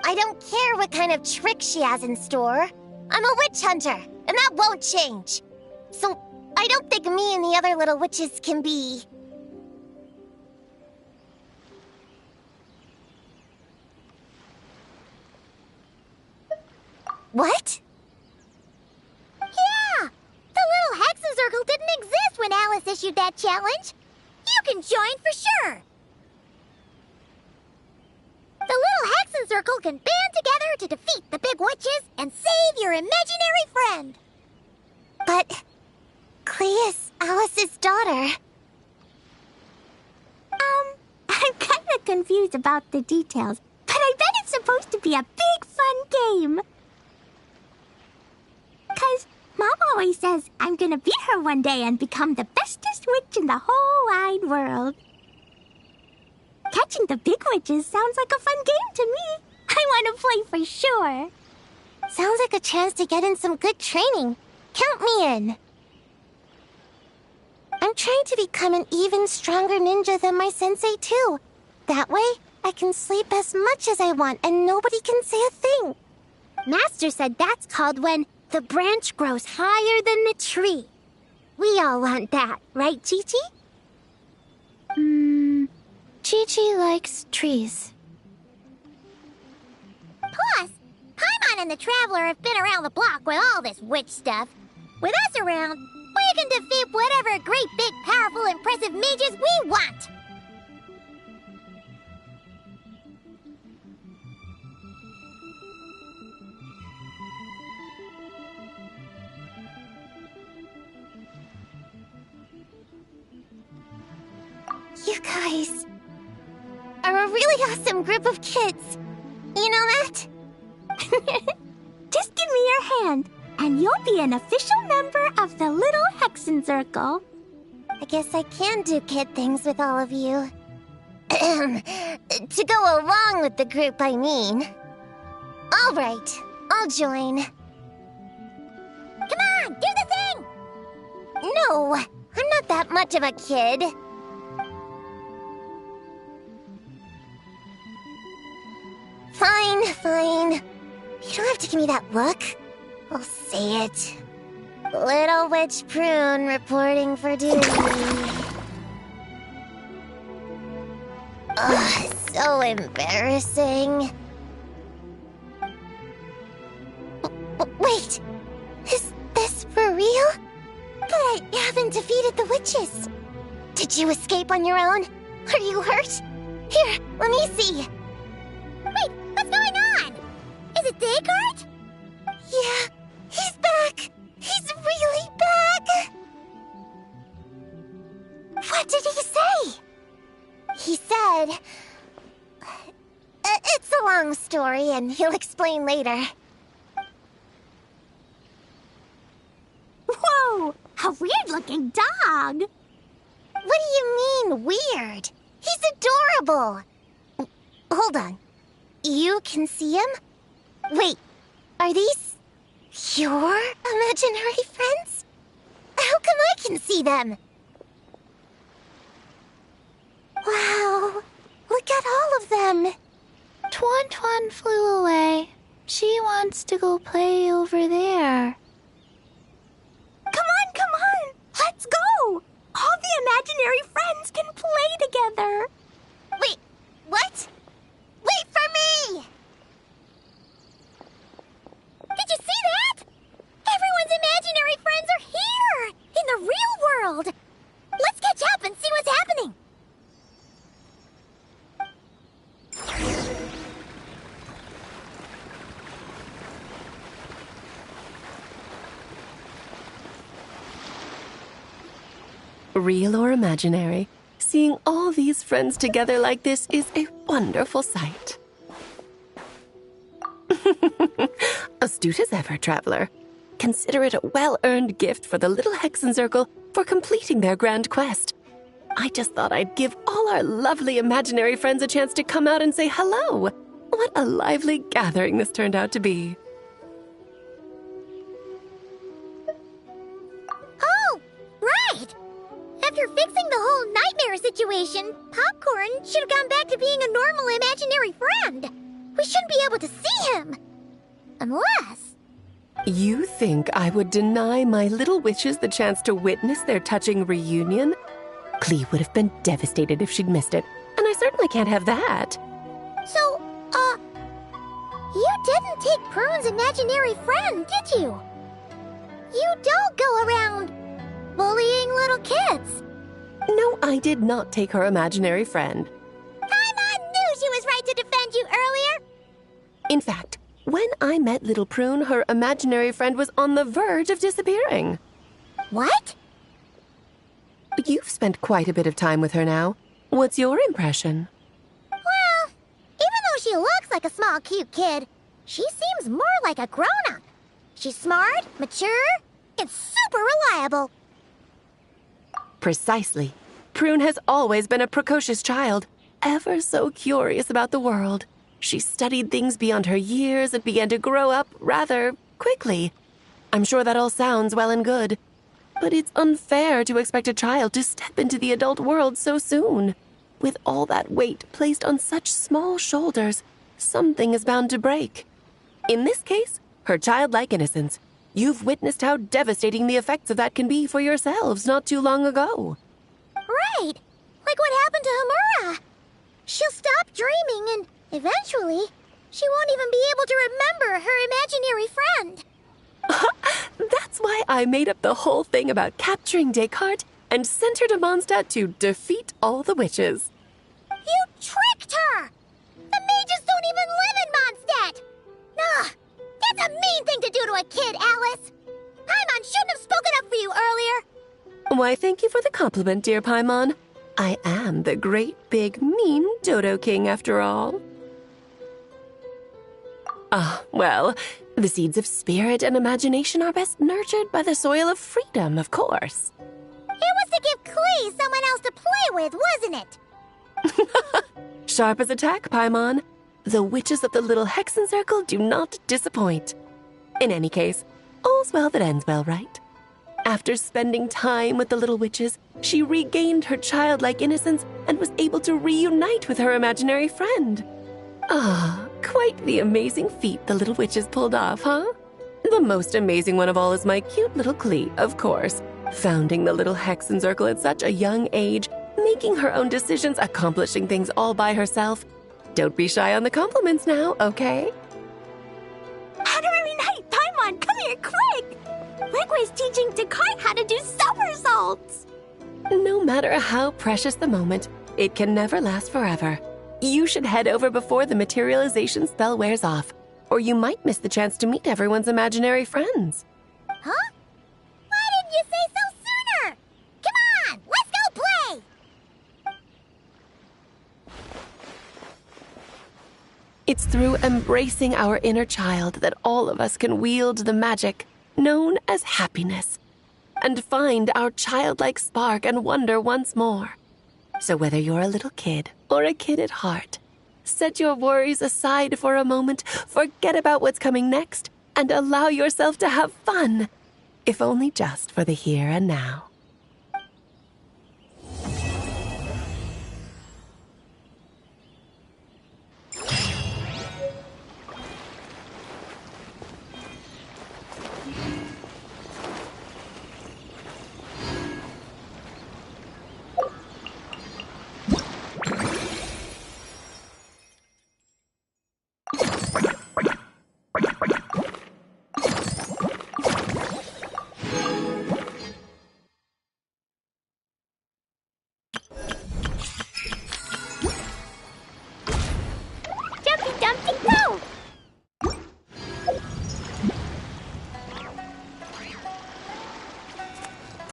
I don't care what kind of trick she has in store. I'm a witch hunter, and that won't change. So, I don't think me and the other little witches can be... What? Yeah! The Little Hexen Circle didn't exist when Alice issued that challenge. You can join for sure. The Little Hexen Circle can band together to defeat the big witches and save your imaginary friend. But Clea's Alice's daughter. I'm kind of confused about the details, but I bet it's supposed to be a big fun game. 'Cause Mom always says I'm gonna beat her one day and become the bestest witch in the whole wide world. Catching the big witches sounds like a fun game to me. I want to play for sure. Sounds like a chance to get in some good training. Count me in. I'm trying to become an even stronger ninja than my sensei, too. That way, I can sleep as much as I want and nobody can say a thing. Master said that's called when the branch grows higher than the tree. We all want that, right, Chi-Chi? Chi-Chi likes trees. Plus, Paimon and the Traveler have been around the block with all this witch stuff. With us around, we can defeat whatever great, big, powerful, impressive mages we want. You guys are a really awesome group of kids. You know that? Just give me your hand, and you'll be an official member of the Little Hexen Circle. I guess I can do kid things with all of you. To go along with the group, I mean. All right, I'll join. Come on, do the thing! No, I'm not that much of a kid. Fine. You don't have to give me that look. I'll say it. Little Witch Prune reporting for duty. Ugh, so embarrassing. Wait, is this for real? But I haven't defeated the witches. Did you escape on your own? Are you hurt? Here, let me see. Wait, what's going on? Is it Descartes? Yeah, he's back. He's really back. What did he say? He said... it's a long story, and he'll explain later. Whoa! A weird-looking dog! What do you mean, weird? He's adorable! Hold on. You can see him? Wait, are these your imaginary friends? How come I can see them? Wow, look at all of them. Tuan flew away. She wants to go play over there. Come on! Let's go! All the imaginary friends can play together. Wait, what? Wait for me! Did you see that? Everyone's imaginary friends are here! In the real world! Let's catch up and see what's happening! Real or imaginary, Seeing all these friends together like this is a wonderful sight. Astute as ever, traveler. Consider it a well-earned gift for the little Hexen Circle for completing their grand quest. I just thought I'd give all our lovely imaginary friends a chance to come out and say hello. What a lively gathering this turned out to be. Oh, right! After fixing the whole nightmare situation, Popcorn should have gone back to being a normal imaginary friend. We shouldn't be able to see him. Unless... You think I would deny my little witches the chance to witness their touching reunion? Klee would have been devastated if she'd missed it, and I certainly can't have that. So, you didn't take Prune's imaginary friend, did you? You don't go around bullying little kids. No, I did not take her imaginary friend. Paimon knew she was right to defend you earlier. In fact, when I met little Prune, her imaginary friend was on the verge of disappearing. What? You've spent quite a bit of time with her now. What's your impression? Well, even though she looks like a small, cute kid, she seems more like a grown-up. She's smart, mature, and super reliable. Precisely. Prune has always been a precocious child, ever so curious about the world. She studied things beyond her years and began to grow up rather quickly. I'm sure that all sounds well and good, but it's unfair to expect a child to step into the adult world so soon. With all that weight placed on such small shoulders, something is bound to break. In this case, her childlike innocence. You've witnessed how devastating the effects of that can be for yourselves not too long ago. Right! Like what happened to Hamura. She'll stop dreaming and eventually, she won't even be able to remember her imaginary friend. That's why I made up the whole thing about capturing Descartes and sent her to Mondstadt to defeat all the witches. You tricked her! The mages don't even live in Mondstadt! Ugh, that's a mean thing to do to a kid, Alice! Paimon shouldn't have spoken up for you earlier! Why, thank you for the compliment, dear Paimon. I am the great, big, mean Dodo King, after all. Well, the seeds of spirit and imagination are best nurtured by the soil of freedom, of course. It was to give Klee someone else to play with, wasn't it? Sharp as a tack, Paimon. The witches of the Little Hexen Circle do not disappoint. In any case, all's well that ends well, right? After spending time with the little witches, she regained her childlike innocence and was able to reunite with her imaginary friend. Quite the amazing feat the little witches pulled off, huh? The most amazing one of all is my cute little Klee, of course. Founding the Little Hexen Circle at such a young age, making her own decisions, accomplishing things all by herself. Don't be shy on the compliments now, okay? Honorary Knight, Paimon, come here quick! Likewise teaching Descartes how to do somersaults! No matter how precious the moment, it can never last forever. You should head over before the materialization spell wears off, or you might miss the chance to meet everyone's imaginary friends. Huh? Why didn't you say so sooner? Come on, let's go play! It's through embracing our inner child that all of us can wield the magic known as happiness and find our childlike spark and wonder once more. So whether you're a little kid or a kid at heart, set your worries aside for a moment, forget about what's coming next, and allow yourself to have fun, if only just for the here and now.